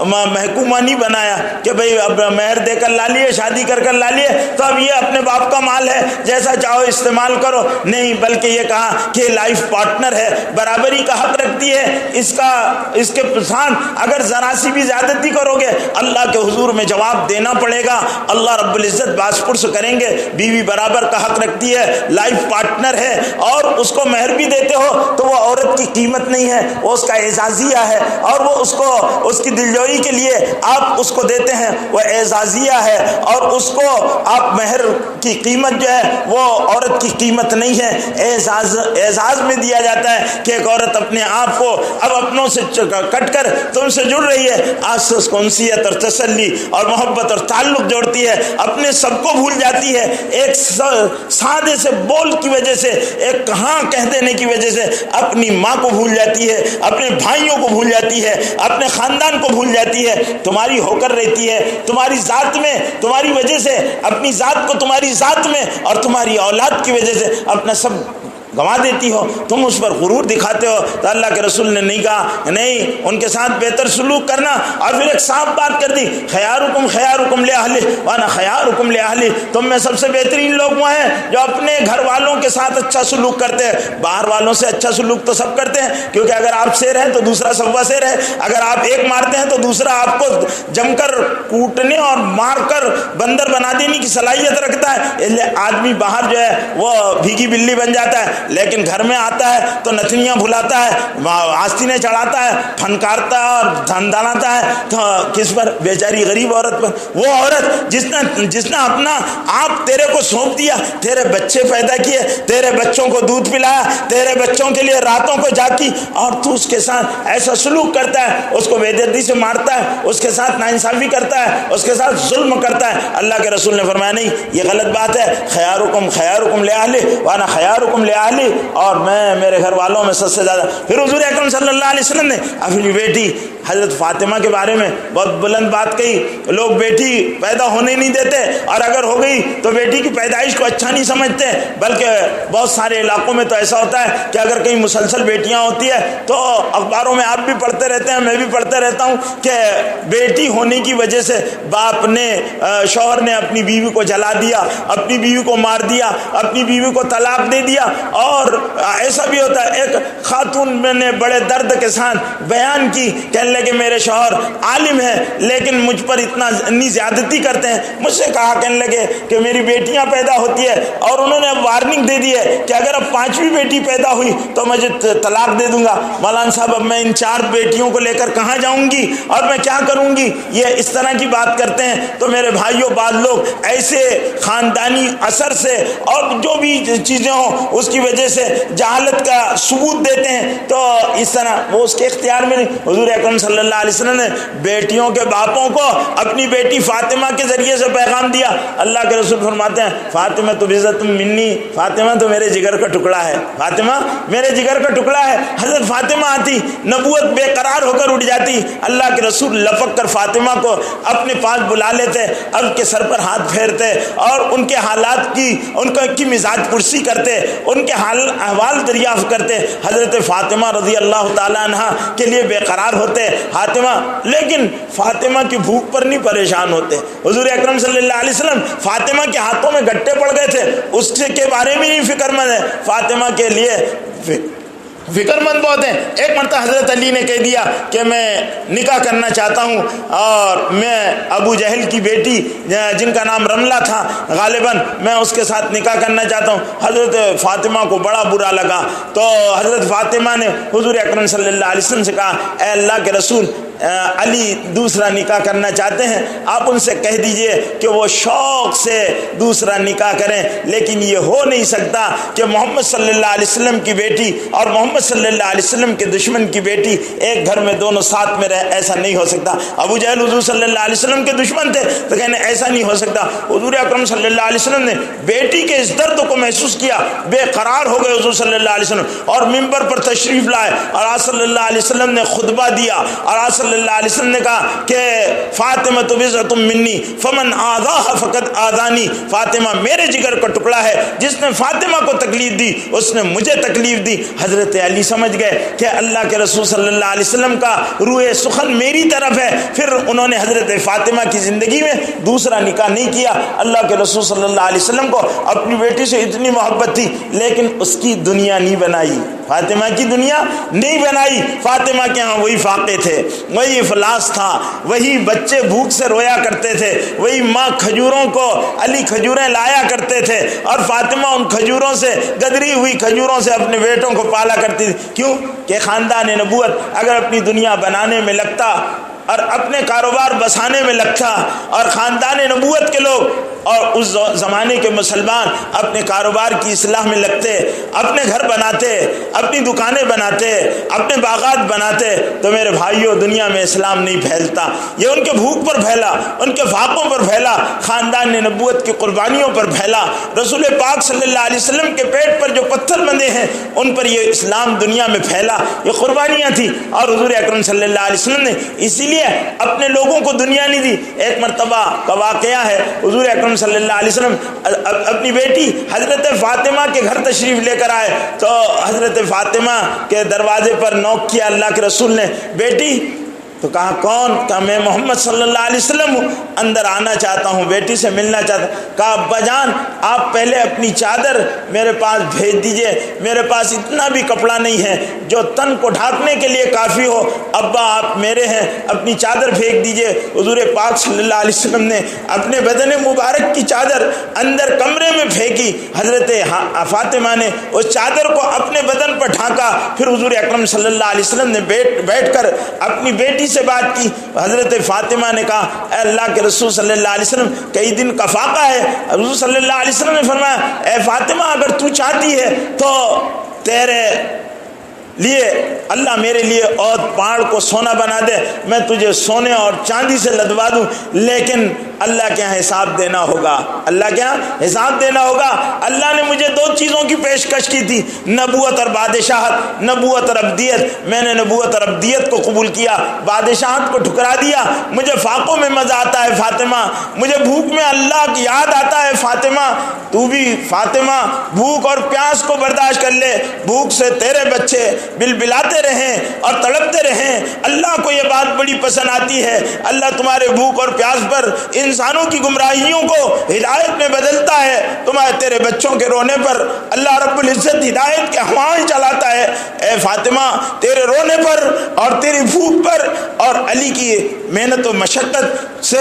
محکومہ نہیں بنایا کہ بھئی اب مہر دے کر لا لیے، شادی کر لا لیے تو اب یہ اپنے باپ کا مال ہے، جیسا چاہو استعمال کرو، نہیں، بلکہ یہ کہا کہ لائف پارٹنر ہے، برابری کا حق رکھتی ہے، اس کے ساتھ اگر ذرا سی بھی زیادتی کرو گے اللہ کے حضور میں جواب دینا پڑے گا، اللہ رب العزت باز پرس کریں گے۔ بیوی برابر کا حق رکھتی ہے، لائف پارٹنر ہے، اور اس کو مہر بھی دیتے ہو تو وہ عورت کی قیمت نہیں ہے، وہ اس کا اعزازیہ ہے، اور وہ اس کی دلجوئی کے لیے آپ اس کو دیتے ہیں، وہ اعزازیہ ہے، اور اس کو آپ مہر کی قیمت جو ہے وہ عورت کی قیمت نہیں ہے، اعزاز میں دیا جاتا ہے کہ ایک عورت اپنے آپ کو اب اپنوں سے کٹ کر تم سے جڑ رہی ہے، آج سے اس کو انسیت اور تسلی اور محبت اور تعلق جوڑتی ہے، اپنے سب کو بھول جاتی ہے، ایک سادے سے بول کی وجہ سے، ایک کہاں کہہ دینے کی وجہ سے اپنی ماں کو بھول جاتی ہے، اپنے بھائیوں کو بھول جاتی ہے، اپنے خاندان کو بھول جاتی ہے، تمہاری ہو کر رہتی ہے، تمہاری ذات میں، تمہاری وجہ سے اپنی ذات کو تمہاری ذات میں اور تمہاری اولاد کی وجہ سے اپنا سب گنوا دیتی ہو، تم اس پر غرور دکھاتے ہو۔ تو اللہ کے رسول نے نہیں کہا نہیں، ان کے ساتھ بہتر سلوک کرنا، اور پھر ایک صاف بات کر دی، خیارکم لأہلہ وانا خیارکم لأہلی، تم میں سب سے بہترین لوگ وہ ہیں جو اپنے گھر والوں کے ساتھ اچھا سلوک کرتے ہیں۔ باہر والوں سے اچھا سلوک تو سب کرتے ہیں، کیونکہ اگر آپ شیر ہیں تو دوسرا سوا شیر ہے، اگر آپ ایک مارتے ہیں تو دوسرا آپ کو جم کر کوٹنے اور مار کر بندر بنا دینے کی صلاحیت رکھتا ہے، اس لیے آدمی باہر جو ہے وہ بھیگی بلی بن جاتا ہے، لیکن گھر میں آتا ہے تو نتنیاں بھلاتا ہے، آستینیں چڑھاتا ہے، پھنکارتا ہے اور دھن دھناتا ہے، تو کس پر؟ بیچاری غریب عورت پر۔ وہ عورت جس نے اپنا آپ تیرے کو سونپ دیا، تیرے بچے پیدا کیے، تیرے بچوں کو دودھ پلایا، تیرے بچوں کے لیے راتوں کو جاگی، اور تو اس کے ساتھ ایسا سلوک کرتا ہے، اس کو بے دردی سے مارتا ہے، اس کے ساتھ ناانصافی کرتا ہے، اس کے ساتھ ظلم کرتا ہے۔ اللہ کے رسول نے فرمایا نہیں، یہ غلط بات ہے، خیارکم لأہلہ وانا خیارکم لأہلی، اور میں میرے گھر والوں میں سب سے زیادہ۔ پھر حضور اکرم صلی اللہ علیہ وسلم نے اپنی بیٹی حضرت فاطمہ کے بارے میں بہت بلند بات کہی۔ لوگ بیٹی پیدا ہونے نہیں دیتے، اور اگر ہو گئی تو بیٹی کی پیدائش کو اچھا نہیں سمجھتے، بلکہ بہت سارے علاقوں میں تو ایسا ہوتا ہے کہ اگر کہیں مسلسل بیٹیاں ہوتی ہے تو اخباروں میں آپ بھی پڑھتے رہتے ہیں، میں بھی پڑھتا رہتا ہوں کہ بیٹی ہونے کی وجہ سے باپ نے، شوہر نے اپنی بیوی کو جلا دیا، اپنی بیوی کو مار دیا، اپنی بیوی کو طلاق دے دیا۔ اور ایسا بھی ہوتا ہے، ایک خاتون میں نے بڑے درد کے ساتھ بیان کی کہ اللہ لگے میرے شوہر عالم ہیں لیکن مجھ پر اتنی زیادتی کرتے ہیں. مجھ سے کہنے لگے کہ میری بیٹیاں پیدا ہوتی ہے اور انہوں نے اب وارننگ دے دی ہے کہ اگر اب 5ویں بیٹی پیدا ہوئی تو میں طلاق دے دوں گا. مولانا صاحب اب میں ان 4 بیٹیوں کو لے کر کہاں جاؤں گی اور میں کیا کروں گی؟ یہ اس طرح کی بات کرتے ہیں. تو میرے بھائیوں بعض لوگ ایسے خاندانی اثر سے اور جو بھی چیزیں ہوں اس کی وجہ سے جہالت کا ثبوت دیتے ہیں تو اس طرح وہ اس کے اختیار میں نہیں. حضور اکرم صلی اللہ علیہ وسلم نے بیٹیوں کے باپوں کو اپنی بیٹی فاطمہ کے ذریعے سے پیغام دیا. اللہ کے رسول فرماتے ہیں فاطمہ تو عزت منی، فاطمہ تو میرے جگر کا ٹکڑا ہے، فاطمہ میرے جگر کا ٹکڑا ہے. حضرت فاطمہ آتی، نبوت بے قرار ہو کر اٹھ جاتی. اللہ کے رسول لپک کر فاطمہ کو اپنے پاس بلا لیتے، اب کے سر پر ہاتھ پھیرتے اور ان کے حالات کی مزاج پرسی کرتے، ان کے حال احوال دریافت کرتے. حضرت فاطمہ رضی اللہ تعالیٰ عنہ کے لیے بے قرار ہوتے فاطمہ، لیکن فاطمہ کی بھوک پر نہیں پریشان ہوتے. حضور اکرم صلی اللہ علیہ وسلم فاطمہ کے ہاتھوں میں گٹے پڑ گئے تھے، اس کے بارے میں نہیں فکر مند ہے، فاطمہ کے لیے فکر مند بہت ہیں. ایک مرتبہ حضرت علی نے کہہ دیا کہ میں نکاح کرنا چاہتا ہوں اور میں ابو جہل کی بیٹی جن کا نام رملہ تھا غالباً میں اس کے ساتھ نکاح کرنا چاہتا ہوں. حضرت فاطمہ کو بڑا برا لگا تو حضرت فاطمہ نے حضور اکرم صلی اللہ علیہ وسلم سے کہا اے اللہ کے رسول علی دوسرا نکاح کرنا چاہتے ہیں، آپ ان سے کہہ دیجئے کہ وہ شوق سے دوسرا نکاح کریں، لیکن یہ ہو نہیں سکتا کہ محمد صلی اللہ علیہ وسلم کی بیٹی اور محمد صلی اللہ علیہ وسلم کے دشمن کی بیٹی ایک گھر میں دونوں ساتھ میں رہے، ایسا نہیں ہو سکتا. ابو جہل حضور صلی اللہ علیہ وسلم کے دشمن تھے تو کہنے ایسا نہیں ہو سکتا. حضور اکرم صلی اللہ علیہ وسلم نے بیٹی کے اس درد کو محسوس کیا، بے قرار ہو گئے حضور صلی اللہ علیہ وسلم اور ممبر پر تشریف لائے اور آپ صلی اللہ علیہ وسلم نے خطبہ دیا اور آپ صلی اللہ علیہ وسلم نے کہا کہ فاطمہ تو بضعۃ منی فمن آذاها فقد آذانی، فاطمہ میرے جگر کا ٹکڑا ہے، جس نے فاطمہ کو تکلیف دی اس نے مجھے تکلیف دی. حضرت علی سمجھ گئے کہ اللہ کے رسول صلی اللہ علیہ وسلم کا روح سخن میری طرف ہے. پھر انہوں نے حضرت فاطمہ کی زندگی میں دوسرا نکاح نہیں کیا. اللہ کے رسول صلی اللہ علیہ وسلم کو اپنی بیٹی سے اتنی محبت تھی لیکن اس کی دنیا نہیں بنائی، فاطمہ کی دنیا نہیں بنائی. فاطمہ کے ہاں وہی فاقے تھے، وہی افلاس تھا، وہی بچے بھوک سے رویا کرتے تھے، وہی ماں کھجوروں کو علی کھجوریں لایا کرتے تھے اور فاطمہ ان کھجوروں سے گدری ہوئی کھجوروں سے اپنے بیٹوں کو پالا کرتی تھی. کیوں کہ خاندان نبوت اگر اپنی دنیا بنانے میں لگتا اور اپنے کاروبار بسانے میں لگتا اور خاندان نبوت کے لوگ اور اس زمانے کے مسلمان اپنے کاروبار کی اصلاح میں لگتے، اپنے گھر بناتے، اپنی دکانیں بناتے، اپنے باغات بناتے تو میرے بھائیوں دنیا میں اسلام نہیں پھیلتا. یہ ان کے بھوک پر پھیلا، ان کے فاقوں پر پھیلا، خاندان نبوت کی قربانیوں پر پھیلا. رسول پاک صلی اللہ علیہ وسلم کے پیٹ پر جو پتھر بندھے ہیں ان پر یہ اسلام دنیا میں پھیلا، یہ قربانیاں تھیں. اور حضور اکرم صلی اللہ علیہ وسلم نے اسی لیے اپنے لوگوں کو دنیا نہیں دی. ایک مرتبہ کا واقعہ ہے، حضور اکرم صلی اللہ علیہ وسلم اپنی بیٹی حضرت فاطمہ کے گھر تشریف لے کر آئے تو حضرت فاطمہ کے دروازے پر نوک کیا اللہ کے رسول نے، بیٹی تو کہا کون؟ کہا میں محمد صلی اللہ علیہ وسلم ہوں، اندر آنا چاہتا ہوں، بیٹی سے ملنا چاہتا ہوں. کہا ابا جان آپ پہلے اپنی چادر میرے پاس بھیج دیجئے، میرے پاس اتنا بھی کپڑا نہیں ہے جو تن کو ڈھانکنے کے لیے کافی ہو. ابا آپ میرے ہیں، اپنی چادر پھینک دیجئے. حضور پاک صلی اللہ علیہ وسلم نے اپنے بدن مبارک کی چادر اندر کمرے میں پھینکی. حضرت فاطمہ نے اس چادر کو اپنے بدن پر ڈھانکا. پھر حضور اکرم صلی اللہ علیہ وسلم نے بیٹھ کر اپنی بیٹی سے بات کی. حضرت فاطمہ نے کہا اے اللہ کے رسول صلی اللہ علیہ وسلم کئی دن کا فاقہ ہے. رسول صلی اللہ علیہ وسلم نے فرمایا اے فاطمہ اگر تو چاہتی ہے تو تیرے لیے اللہ میرے لیے اور پہاڑ کو سونا بنا دے، میں تجھے سونے اور چاندی سے لدوا دوں، لیکن اللہ کے یہاں حساب دینا ہوگا، اللہ کے یہاں حساب دینا ہوگا. اللہ نے مجھے 2 چیزوں کی پیشکش کی تھی، نبوت اور بادشاہت، نبوت اور عبدیت. میں نے نبوت اور عبدیت کو قبول کیا، بادشاہت کو ٹھکرا دیا. مجھے فاقوں میں مزہ آتا ہے فاطمہ، مجھے بھوک میں اللہ کی یاد آتا ہے فاطمہ. تو بھی فاطمہ بھوک اور پیاس کو برداشت کر لے، بھوک سے تیرے بچے بلبلاتے رہیں اور تڑپتے رہیں. اللہ کو یہ بات بڑی پسند آتی ہے. اللہ تمہارے بھوک اور پیاس پر انسانوں کی گمراہیوں کو ہدایت میں بدلتا ہے، تیرے بچوں کے رونے پر اللہ رب العزت ہدایت کے ہوائیں چلاتا ہے۔ اے فاطمہ، تیرے رونے پر اور تیری بھوک پر اور علی کی محنت و مشقت سے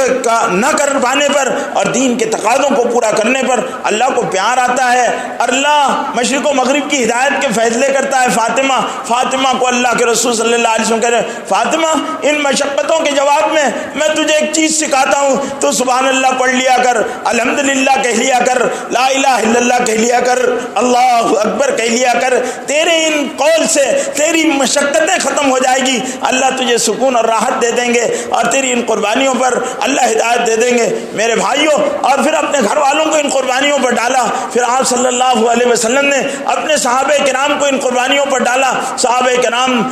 نہ کر پانے پر اور دین کے تقاضوں کو پورا کرنے پر اللہ کو پیار آتا ہے۔ اللہ مشرق و مغرب کی ہدایت کے فیصلے کرتا ہے۔ فاطمہ کو اللہ کے رسول صلی اللہ علیہ وسلم کہہ رہے، فاطمہ ان مشقتوں کے جواب میں تجھے ایک چیز سکھاتا ہوں، تو سبحان اللہ پڑھ لیا کر، الحمدللہ کہہ لیا کر، لا الہ الا اللہ کہہ لیا کر، اللہ اکبر کہہ لیا کر۔ تیرے ان قول سے تیری مشقتیں ختم ہو جائے گی، اللہ تجھے سکون اور راحت دے دیں گے، اور تیری ان قربانیوں پر اللہ ہدایت دے دیں گے۔ میرے بھائیوں، اور پھر اپنے گھر والوں کو ان قربانیوں پر ڈالا۔ پھر آپ صلی اللہ علیہ وسلم نے اپنے صحابہ کرام کو ان قربانیوں پر ڈالا۔ صحابہ کرام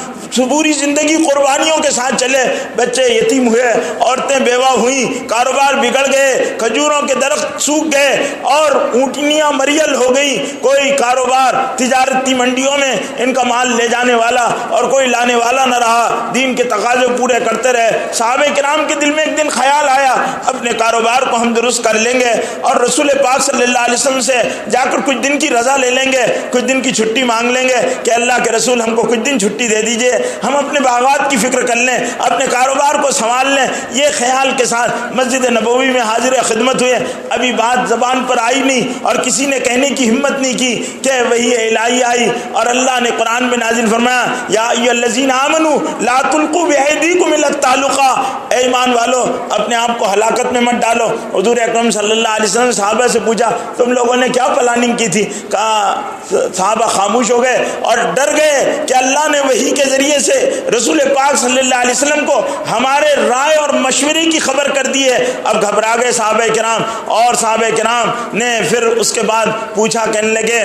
پوری زندگی قربانیوں کے ساتھ چلے، بچے یتیم ہوئے، عورتیں بیوہ ہوئیں، کاروبار بگڑ گئے، کھجوروں کے درخت سوکھ گئے اور اونٹنیاں مریل ہو گئی، کوئی کاروبار تجارتی منڈیوں میں ان کا مال لے جانے والا اور کوئی لانے والا نہ رہا، دین کے تقاضے پورے کرتے رہے۔ صحابہ کرام کے دل میں ایک دن خیال آیا، اپنے کاروبار کو ہم درست کر لیں گے اور رسول پاک صلی اللہ علیہ وسلم سے جا کر کچھ دن کی رضا لے لیں گے، کچھ دن کی چھٹی مانگ لیں گے کہ اللہ کے رسول ہم کو کچھ دن چھٹی دے دیجئے، ہم اپنے باغات کی فکر کر لیں، اپنے کاروبار کو سنبھال لیں۔ یہ خیال کے ساتھ مسجد نبوی میں حاضر خدمت ہوئے۔ ابھی بات زبان پر آئی نہیں اور کسی نے کہنے کی ہمت نہیں کی کہ وہی الہی آئی اور اللہ نے قرآن میں نازل فرمایا، یا ایھا الذین آمنوا لا تلقوا بایدیکم الی التہلکہ، اے ایمان والو اپنے آپ کو ہلاکت میں مت ڈالو۔ حضور اکرم صلی اللہ علیہ وسلم نے صحابہ سے پوچھا تم لوگوں نے کیا پلاننگ کی تھی؟ کہا صحابہ خاموش ہو گئے اور ڈر گئے کہ اللہ نے وحی کے ذریعے سے رسول پاک صلی اللہ علیہ وسلم کو ہمارے رائے اور مشورے کی خبر کر دی ہے۔ اب گھبرا گئے صحابہ کرام، اور صحابہ کرام نے پھر اس کے بعد پوچھا، کہنے لگے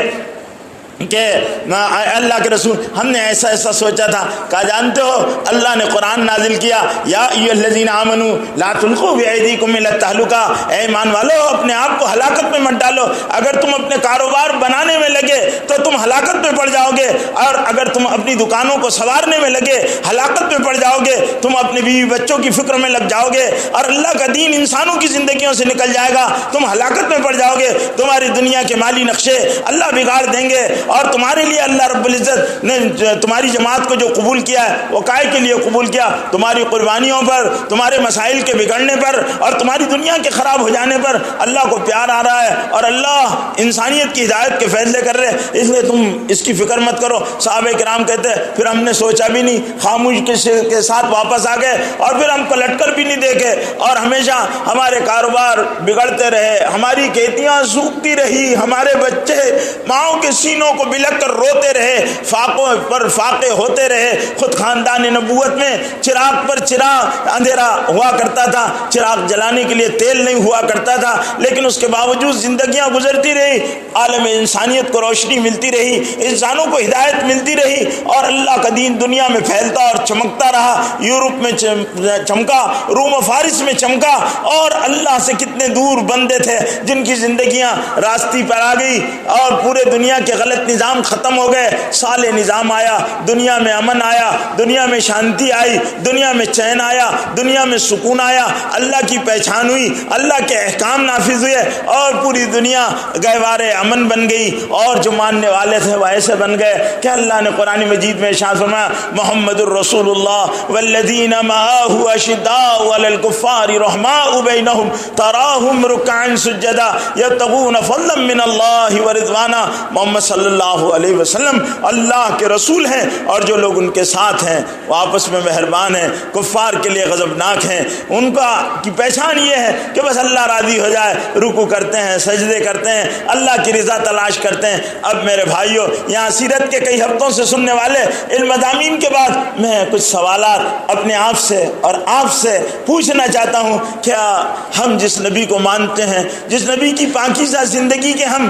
کہ اللہ کے رسول ہم نے ایسا سوچا تھا۔ کہا جانتے ہو اللہ نے قرآن نازل کیا، یا ایھا الذین آمنوا لا تلقوا بایدیکم الی التہلکہ، اے ایمان والو اپنے آپ کو ہلاکت میں مت ڈالو۔ اگر تم اپنے کاروبار بنانے میں لگے تو تم ہلاکت میں پڑ جاؤ گے، اور اگر تم اپنی دکانوں کو سنوارنے میں لگے ہلاکت میں پڑ جاؤ گے، تم اپنے بیوی بچوں کی فکر میں لگ جاؤ گے اور اللہ کا دین انسانوں کی زندگیوں سے نکل جائے گا، تم ہلاکت میں پڑ جاؤ گے، تمہاری دنیا کے مالی نقشے اللہ بگاڑ دیں گے، اور تمہارے لیے اللہ رب العزت نے تمہاری جماعت کو جو قبول کیا ہے وہ کائے کے لیے قبول کیا؟ تمہاری قربانیوں پر، تمہارے مسائل کے بگڑنے پر اور تمہاری دنیا کے خراب ہو جانے پر اللہ کو پیار آ رہا ہے اور اللہ انسانیت کی ہدایت کے فیصلے کر رہے ہیں، اس لیے تم اس کی فکر مت کرو۔ صحابہ کرام کہتے ہیں پھر ہم نے سوچا بھی نہیں، خاموش کے ساتھ واپس آ گئے اور پھر ہم پلٹ کر بھی نہیں دیکھے، اور ہمیشہ ہمارے کاروبار بگڑتے رہے، ہماری کھیتیاں سوکھتی رہی، ہمارے بچے ماؤں کے سینوں کو بلک کر روتے رہے، فاقوں پر فاقے ہوتے رہے۔ خود خاندان نبوت میں چراغ پر چراغ اندھیرا ہوا کرتا تھا، چراغ جلانے کے لیے تیل نہیں ہوا کرتا تھا، لیکن اس کے باوجود زندگیاں گزرتی رہی، عالم انسانیت کو روشنی ملتی رہی، انسانوں کو ہدایت ملتی رہی، اور اللہ کا دین دنیا میں پھیلتا اور چمکتا رہا۔ یورپ میں چمکا، روم و فارس میں چمکا، اور اللہ سے کتنے دور بندے تھے جن کی زندگیاں راستی پر آ گئی اور پورے دنیا کے غلط نظام ختم ہو گئے، صالح نظام آیا، دنیا میں امن آیا، دنیا میں شانتی آئی، دنیا میں چین آیا، دنیا میں سکون آیا، اللہ کی پہچان ہوئی، اللہ کے احکام نافذ ہوئے، اور پوری دنیا گہوار امن بن گئی، اور جو ماننے والے تھے وہ ایسے بن گئے کہ اللہ نے قرآن مجید میں ارشاد فرمایا، محمد الرسول اللہ والذین معہ اشداء علی الکفار رحماء بینہم تراہم رکعا سجدا یبتغون فضلا من اللہ ورضوانا۔ محمد صلی اللہ علیہ وسلم اللہ کے رسول ہیں، اور جو لوگ ان کے ساتھ ہیں وہ آپس میں مہربان ہیں، کفار کے لیے غضبناک ہیں۔ ان کا کی پہچان یہ ہے کہ بس اللہ راضی ہو جائے، رکوع کرتے ہیں، سجدے کرتے ہیں، اللہ کی رضا تلاش کرتے ہیں۔ اب میرے بھائیوں، یہاں سیرت کے کئی ہفتوں سے سننے والے ان مضامین کے بعد میں کچھ سوالات اپنے آپ سے اور آپ سے پوچھنا چاہتا ہوں۔ کیا ہم جس نبی کو مانتے ہیں، جس نبی کی پاکیزہ زندگی کے ہم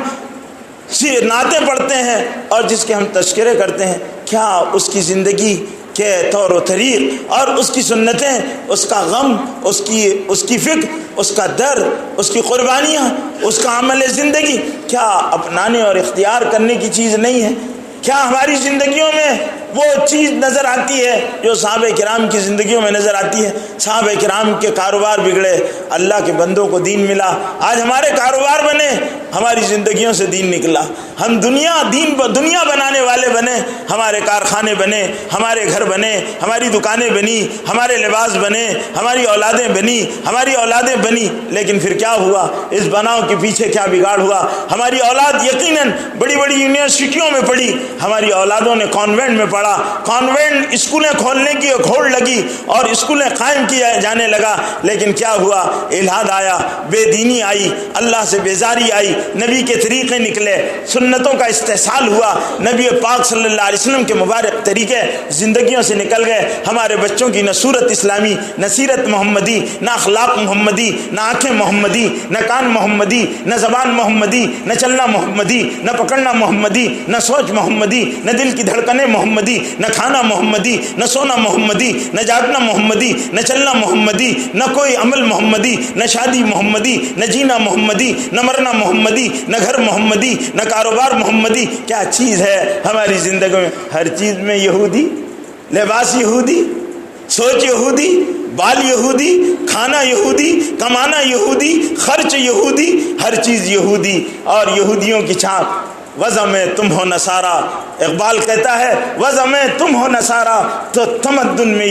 نعتیں پڑھتے ہیں اور جس کے ہم تذکرے کرتے ہیں، کیا اس کی زندگی کے طور و طریق اور اس کی سنتیں، اس کا غم، اس کی فکر، اس کا درد، اس کی قربانیاں، اس کا عمل زندگی کیا اپنانے اور اختیار کرنے کی چیز نہیں ہے؟ کیا ہماری زندگیوں میں وہ چیز نظر آتی ہے جو صحابہ کرام کی زندگیوں میں نظر آتی ہے۔ صحابہ کرام کے کاروبار بگڑے، اللہ کے بندوں کو دین ملا۔ آج ہمارے کاروبار بنے، ہماری زندگیوں سے دین نکلا۔ ہم دنیا بنانے والے بنے، ہمارے کارخانے بنے، ہمارے گھر بنے، ہماری دکانیں بنی، ہمارے لباس بنے، ہماری اولادیں بنی، لیکن پھر کیا ہوا؟ اس بناؤ کے پیچھے کیا بگاڑ ہوا؟ ہماری اولاد یقیناً بڑی بڑی یونیورسٹیوں میں پڑھی، ہماری اولادوں نے کانوینٹ میں پڑھا، کانوینٹ اسکولیں کھولنے کی گھوڑ لگی اور اسکولیں قائم کیا جانے لگا، لیکن کیا ہوا؟ الحاد آیا، بے دینی آئی، اللہ سے بیزاری آئی، نبی کے طریقے نکلے، سنتوں کا استحصال ہوا، نبی پاک صلی اللہ علیہ وسلم کے مبارک طریقے زندگیوں سے نکل گئے۔ ہمارے بچوں کی نہ صورت اسلامی، نہ سیرت محمدی، نہ اخلاق محمدی، نہ آنکھیں محمدی، نہ کان محمدی، نہ زبان محمدی، نہ چلنا محمدی، نہ پکڑنا محمدی، نہ سوچ محمدی، نہ دل کی دھڑکنیں محمدی، نہ کھانا محمدی، نہ سونا محمدی، نہ جاگنا محمدی، نہ چلنا محمدی، نہ کوئی عمل محمدی، نہ شادی محمدی، نہ جینا محمدی، نہ مرنا محمدی، نہ گھر محمدی، نہ کاروبار محمدی۔ کیا چیز ہے ہماری زندگی میں؟ ہر چیز میں یہودی، لباس یہودی، سوچ یہودی، بال یہودی، کھانا یہودی، کمانا یہودی، خرچ یہودی، ہر چیز یہودی اور یہودیوں کی چھاپ۔ وضع میں تم ہو نصارہ، اقبال کہتا ہے وضع میں تم ہو نصارہ تو تمدن میں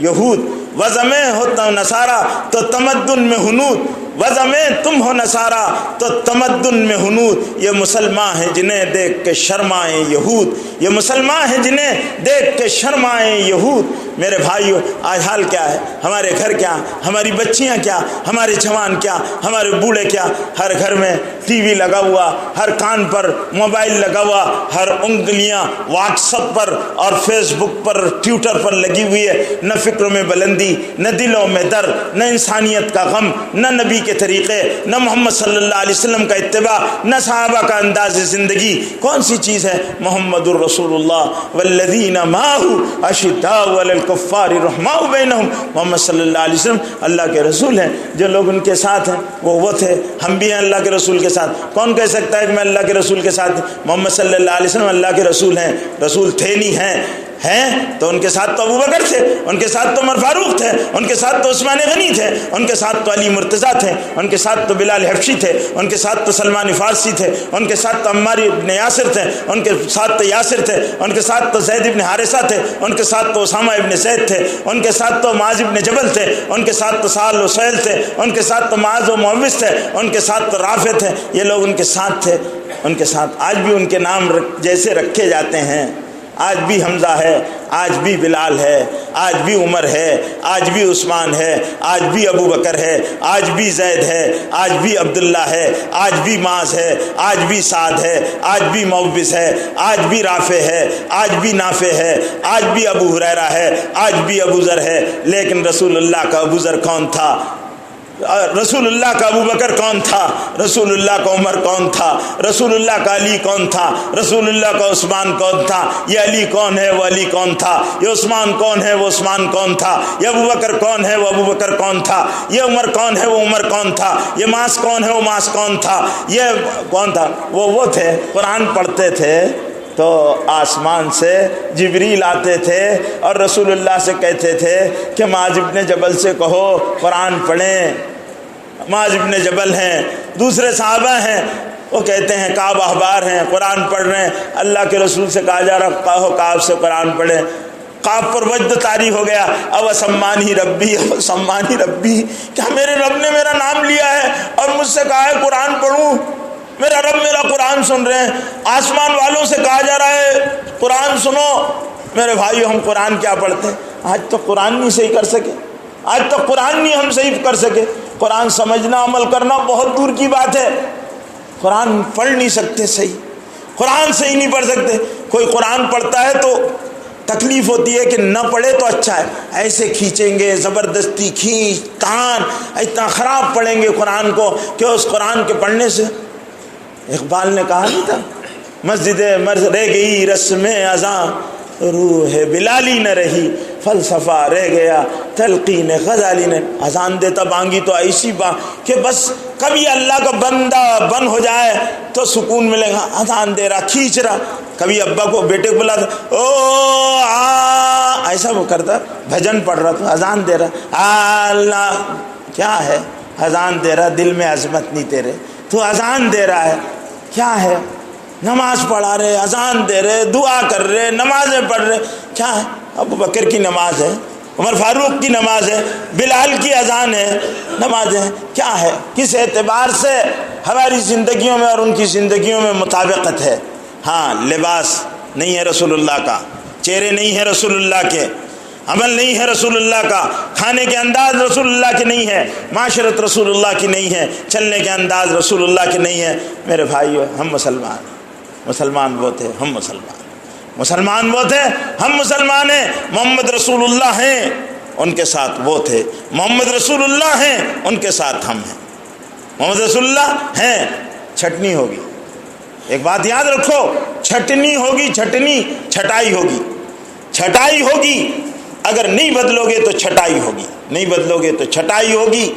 یہود، وضع میں ہو نصارہ تو تمدن میں ہنود، وضع میں تم ہو نصارہ تو تمدن میں ہنود۔ یہ مسلمان ہیں جنہیں دیکھ کے شرمائیں یہود، یہ مسلمان ہیں جنہیں دیکھ کے شرمائیں یہود۔ میرے بھائیو، آج حال کیا ہے؟ ہمارے گھر کیا، ہماری بچیاں کیا، ہمارے جوان کیا، ہمارے بوڑھے کیا؟ ہر گھر میں ٹی وی لگا ہوا، ہر کان پر موبائل لگا ہوا، ہر انگلیاں واٹس ایپ پر اور فیس بک پر، ٹویٹر پر لگی ہوئی ہے۔ نہ فکر میں بلندی، نہ دلوں میں درد، نہ انسانیت کا غم، نہ نبی کے طریقے، نہ محمد صلی اللہ علیہ وسلم کا اتباع، نہ صحابہ کا انداز زندگی۔ کون سی چیز ہے؟ محمد الرسول اللہ والذین معہ اشداء علی الکفار رحماء بینہم۔ محمد صلی اللہ علیہ وسلم اللہ کے رسول ہیں، جو لوگ ان کے ساتھ ہیں وہ تھے، ہم بھی ہیں اللہ کے رسول کے ساتھ۔ کون کہہ سکتا ہے کہ میں اللہ کے رسول کے ساتھ؟ محمد صلی اللہ علیہ وسلم اللہ کے رسول ہیں، رسول تھے نہیں ہیں تو ان کے ساتھ تو ابو بکر تھے، ان کے ساتھ تو عمر فاروق تھے، ان کے ساتھ تو عثمان غنی تھے، ان کے ساتھ تو علی مرتضیٰ تھے، ان کے ساتھ تو بلال حبشی تھے، ان کے ساتھ تو سلمان فارسی تھے، ان کے ساتھ تو عمار ابن یاسر تھے، ان کے ساتھ تو یاسر تھے، ان کے ساتھ تو زید ابن حارثہ تھے، ان کے ساتھ تو اسامہ ابن زید تھے، ان کے ساتھ تو معاذ ابن جبل تھے، ان کے ساتھ تو سعد و سہیل تھے، ان کے ساتھ تو معاذ و معوذ تھے، ان کے ساتھ تو رافع تھے۔ یہ لوگ ان کے ساتھ تھے، ان کے ساتھ آج بھی ان کے نام جیسے رکھے جاتے ہیں، آج بھی حمزہ ہے، آج بھی بلال ہے، آج بھی عمر ہے، آج بھی عثمان ہے، آج بھی ابو بکر ہے، آج بھی زید ہے، آج بھی عبداللہ ہے، آج بھی معاذ ہے، آج بھی سعد ہے، آج بھی معوذ ہے، آج بھی رافع ہے، آج بھی نافع ہے، آج بھی ابو ہریرہ ہے، آج بھی ابو ذر ہے۔ لیکن رسول اللہ کا ابو ذر کون تھا؟ رسول اللہ کا ابو بکر کون تھا؟ رسول اللہ کا عمر کون تھا؟ رسول اللہ کا علی کون تھا؟ رسول اللہ کا عثمان کون تھا؟ یہ علی کون ہے؟ وہ علی کون تھا؟ یہ عثمان کون ہے؟ وہ عثمان کون تھا؟ یہ ابو بکر کون ہے؟ وہ ابو بکر کون تھا؟ یہ عمر کون ہے؟ وہ عمر کون تھا؟ یہ معاذ کون ہے؟ وہ معاذ کون تھا؟ یہ کون تھا؟ وہ تھے قرآن پڑھتے تھے تو آسمان سے جبریل آتے تھے اور رسول اللہ سے کہتے تھے کہ معاذ ابن جبل سے کہو قرآن پڑھیں۔ معاذ ابن جبل ہیں، دوسرے صحابہ ہیں، وہ کہتے ہیں کعب احبار ہیں، قرآن پڑھ رہے ہیں، اللہ کے رسول سے کہا جا رہا کہو کعب سے قرآن پڑھیں۔ کعب پر وجد طاری ہو گیا، اب سمانی ربی، اب سمانی ربی، کیا میرے رب نے میرا نام لیا ہے اور مجھ سے کہا ہے قرآن پڑھوں؟ میرا رب میرا قرآن سن رہے ہیں، آسمان والوں سے کہا جا رہا ہے قرآن سنو۔ میرے بھائیو، ہم قرآن کیا پڑھتے ہیں؟ آج تو قرآن نہیں صحیح کر سکے، آج تو قرآن نہیں ہم صحیح کر سکے۔ قرآن سمجھنا عمل کرنا بہت دور کی بات ہے، قرآن پڑھ نہیں سکتے صحیح، قرآن صحیح نہیں پڑھ سکتے۔ کوئی قرآن پڑھتا ہے تو تکلیف ہوتی ہے کہ نہ پڑھے تو اچھا ہے، ایسے کھینچیں گے زبردستی، کھینچ تان، اتنا خراب پڑھیں گے قرآن کو کہ اس قرآن کے پڑھنے سے، اقبال نے کہا نہیں تھا مسجد رہ گئی رسم اذاں روح بلالی نہ رہی، فلسفہ رہ گیا تلقین غزالی نے۔ اذان دیتا بانگی تو ایسی کہ بس کبھی اللہ کا بندہ بن ہو جائے تو سکون ملے گا، اذان دے رہا کھینچ رہا، کبھی ابا کو بیٹے کو بلا او آ ایسا وہ کرتا، بھجن پڑھ رہا تو اذان دے رہا، اللہ کیا ہے، اذان دے رہا، دل میں عظمت نہیں تیرے، تو اذان دے رہا ہے کیا ہے، نماز پڑھا رہے، اذان دے رہے، دعا کر رہے، نمازیں پڑھ رہے، کیا ہے، ابو بکر کی نماز ہے، عمر فاروق کی نماز ہے، بلال کی اذان ہے، نمازیں ہیں، کیا ہے، کس اعتبار سے ہماری زندگیوں میں اور ان کی زندگیوں میں مطابقت ہے؟ ہاں، لباس نہیں ہے رسول اللہ کا، چہرے نہیں ہیں رسول اللہ کے، عمل نہیں ہے رسول اللہ کا، کھانے کے انداز رسول اللہ کے نہیں ہے، معاشرت رسول اللہ کی نہیں ہے، چلنے کے انداز رسول اللہ کے نہیں ہے۔ میرے بھائیو، ہم مسلمان، مسلمان وہ تھے، ہم مسلمان، مسلمان وہ تھے، ہم مسلمان ہیں، محمد رسول اللہ ہیں، ان کے ساتھ وہ تھے، محمد رسول اللہ ہیں، ان کے ساتھ ہم ہیں، محمد رسول اللہ ہیں۔ چھٹنی ہوگی، ایک بات یاد رکھو، چھٹنی ہوگی، چھٹنی، چھٹائی ہوگی، چھٹائی ہوگی، اگر نہیں بدلو گے تو چھٹائی ہوگی، نہیں بدلو گے تو چھٹائی ہوگی،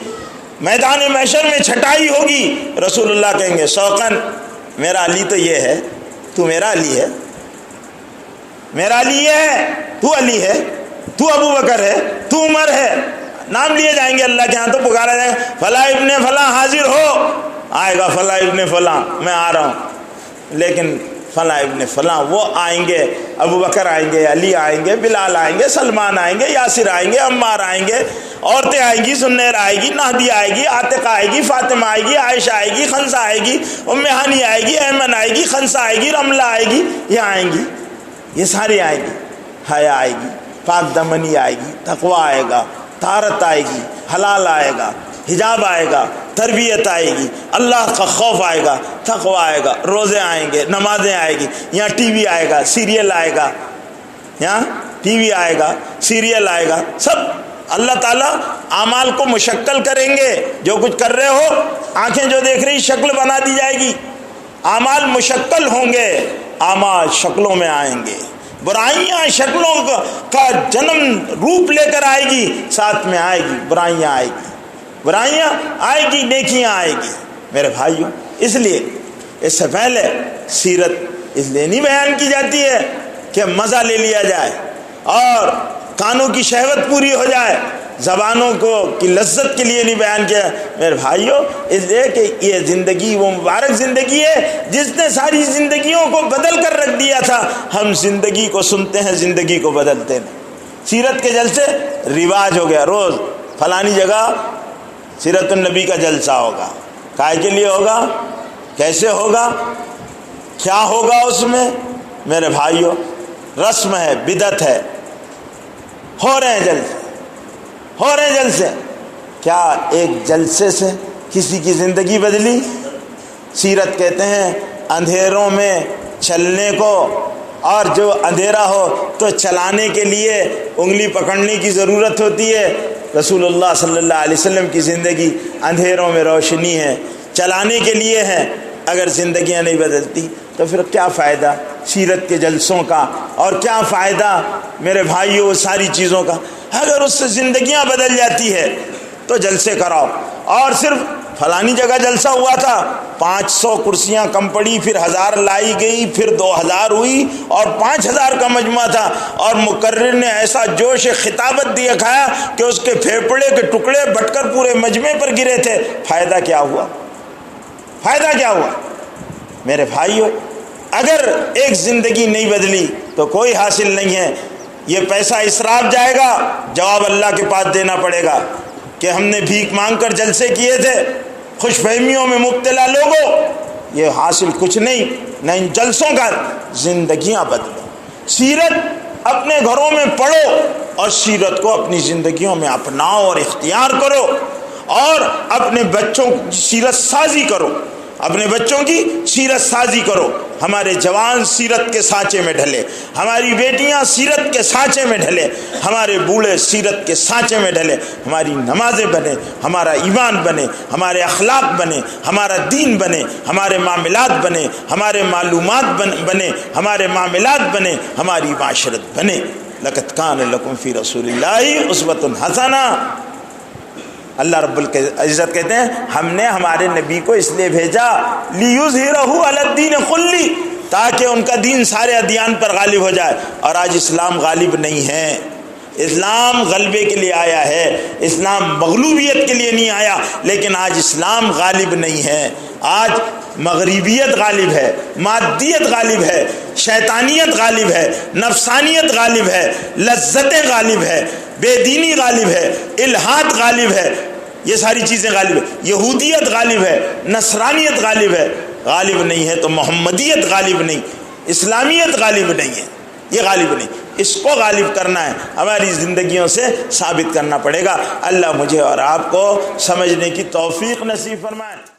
میدان محشر میں چھٹائی ہوگی۔ رسول اللہ کہیں گے شوقاً میرا علی تو یہ ہے، تو میرا علی ہے، میرا علی یہ ہے، تو علی ہے، تو ابو بکر ہے، تو عمر ہے، نام لیے جائیں گے اللہ کے ہاں، تو پکارا جائے گا فلاں ابن فلاں حاضر ہو، آئے گا فلاں ابن فلاں، میں آ رہا ہوں، لیکن فلاں ابن فلاں وہ آئیں گے، ابو بکر آئیں گے، علی آئیں گے، بلال آئیں گے، سلمان آئیں گے، یاسر آئیں گے، عمار آئیں گے، عورتیں آئیں گی، سنیر آئے گی، نہدی آئے گی، عاتقہ آئے گی، فاطمہ آئے گی، عائشہ آئے گی، خنسہ آئے گی، ام ہانی آئے گی، ایمن آئے گی، خنسہ آئے گی، رملہ آئے گی، یہ آئیں گی، یہ ساری آئیں گی، حیا آئے گی، پاک دمنی آئے گی، تقوی آئے گا، طہارت آئے گی، حلال آئے گا، حجاب آئے گا، تربیت آئے گی، اللہ کا خوف آئے گا، تقوی آئے گا، روزے آئیں گے، نمازیں آئے گی، یہاں ٹی وی آئے گا، سیریل آئے گا، یہاں ٹی وی آئے گا، سیریل آئے گا، سب اللہ تعالیٰ اعمال کو مشکل کریں گے۔ جو کچھ کر رہے ہو، آنکھیں جو دیکھ رہی شکل بنا دی جائے گی، اعمال مشکل ہوں گے، اعمال شکلوں میں آئیں گے، برائیاں شکلوں کا جنم روپ لے کر آئے گی، ساتھ میں آئے گی برائیاں، آئے گی برائیاں، آئے گی نیکیاں آئے گی۔ میرے بھائیوں، اس لیے اس سے پہلے سیرت اس لیے نہیں بیان کی جاتی ہے کہ مزہ لے لیا جائے اور کانوں کی شہوت پوری ہو جائے، زبانوں کو کی لذت کے لیے نہیں بیان کیا۔ میرے بھائیوں، اس لیے کہ یہ زندگی وہ مبارک زندگی ہے جس نے ساری زندگیوں کو بدل کر رکھ دیا تھا۔ ہم زندگی کو سنتے ہیں، زندگی کو بدلتے ہیں۔ سیرت کے جلسے رواج ہو گیا، روز فلانی جگہ سیرت النبی کا جلسہ ہوگا، کائے کے لیے ہوگا، کیسے ہوگا، کیا ہوگا اس میں؟ میرے بھائیوں، رسم ہے، بدعت ہے، ہو رہے ہیں جلسے، ہو رہے ہیں جلسے۔ کیا ایک جلسے سے کسی کی زندگی بدلی؟ سیرت کہتے ہیں اندھیروں میں چلنے کو، اور جو اندھیرا ہو تو چلانے کے لیے انگلی پکڑنے کی ضرورت ہوتی ہے۔ رسول اللہ صلی اللہ علیہ وسلم کی زندگی اندھیروں میں روشنی ہے، چلانے کے لیے ہے۔ اگر زندگیاں نہیں بدلتی تو پھر کیا فائدہ سیرت کے جلسوں کا، اور کیا فائدہ میرے بھائیوں ساری چیزوں کا؟ اگر اس سے زندگیاں بدل جاتی ہے تو جلسے کراؤ، اور صرف فلانی جگہ جلسہ ہوا تھا، 500 کرسیاں کم پڑی، پھر 1000 لائی گئی، پھر 2000 ہوئی، اور 5000 کا مجمع تھا، اور مقرر نے ایسا جوش خطابت دیا کھایا کہ اس کے پھیپڑے کے ٹکڑے بٹ کر پورے مجمع پر گرے تھے۔ فائدہ کیا ہوا؟ فائدہ کیا ہوا؟ میرے بھائیوں، اگر ایک زندگی نہیں بدلی تو کوئی حاصل نہیں ہے۔ یہ پیسہ اسراف جائے گا، جواب اللہ کے پاس دینا پڑے گا کہ ہم نے بھیک مانگ کر جلسے کیے تھے، خوش فہمیوں میں مبتلا لوگوں، یہ حاصل کچھ نہیں، نہ ان جلسوں کا۔ زندگیاں بدلو، سیرت اپنے گھروں میں پڑھو، اور سیرت کو اپنی زندگیوں میں اپناؤ اور اختیار کرو، اور اپنے بچوں کی سیرت سازی کرو، اپنے بچوں کی سیرت سازی کرو، ہمارے جوان سیرت کے سانچے میں ڈھلے، ہماری بیٹیاں سیرت کے سانچے میں ڈھلے، ہمارے بوڑھے سیرت کے سانچے میں ڈھلے، ہماری نمازیں بنے، ہمارا ایمان بنے، ہمارے اخلاق بنے، ہمارا دین بنے، ہمارے معاملات بنے، ہمارے معلومات بنے، ہمارے معاملات بنے، ہماری معاشرت بنے۔ لقد کان لکم فی رسول اللہ اسوۃ حسنہ۔ اللہ رب العزت کہتے ہیں ہم نے ہمارے نبی کو اس لیے بھیجا لیظہرہ علی الدین کلہ، تاکہ ان کا دین سارے ادیان پر غالب ہو جائے۔ اور آج اسلام غالب نہیں ہے، اسلام غلبے کے لیے آیا ہے، اسلام مغلوبیت کے لیے نہیں آیا، لیکن آج اسلام غالب نہیں ہے۔ آج مغربیت غالب ہے، مادیت غالب ہے، شیطانیت غالب ہے، نفسانیت غالب ہے، لذتیں غالب ہے، بے دینی غالب ہے، الحاد غالب ہے، یہ ساری چیزیں غالب ہے، یہودیت غالب ہے، نصرانیت غالب ہے۔ غالب نہیں ہے تو محمدیت غالب نہیں، اسلامیت غالب نہیں ہے، یہ غالب نہیں۔ اس کو غالب کرنا ہے، ہماری زندگیوں سے ثابت کرنا پڑے گا۔ اللہ مجھے اور آپ کو سمجھنے کی توفیق نصیب فرمائے۔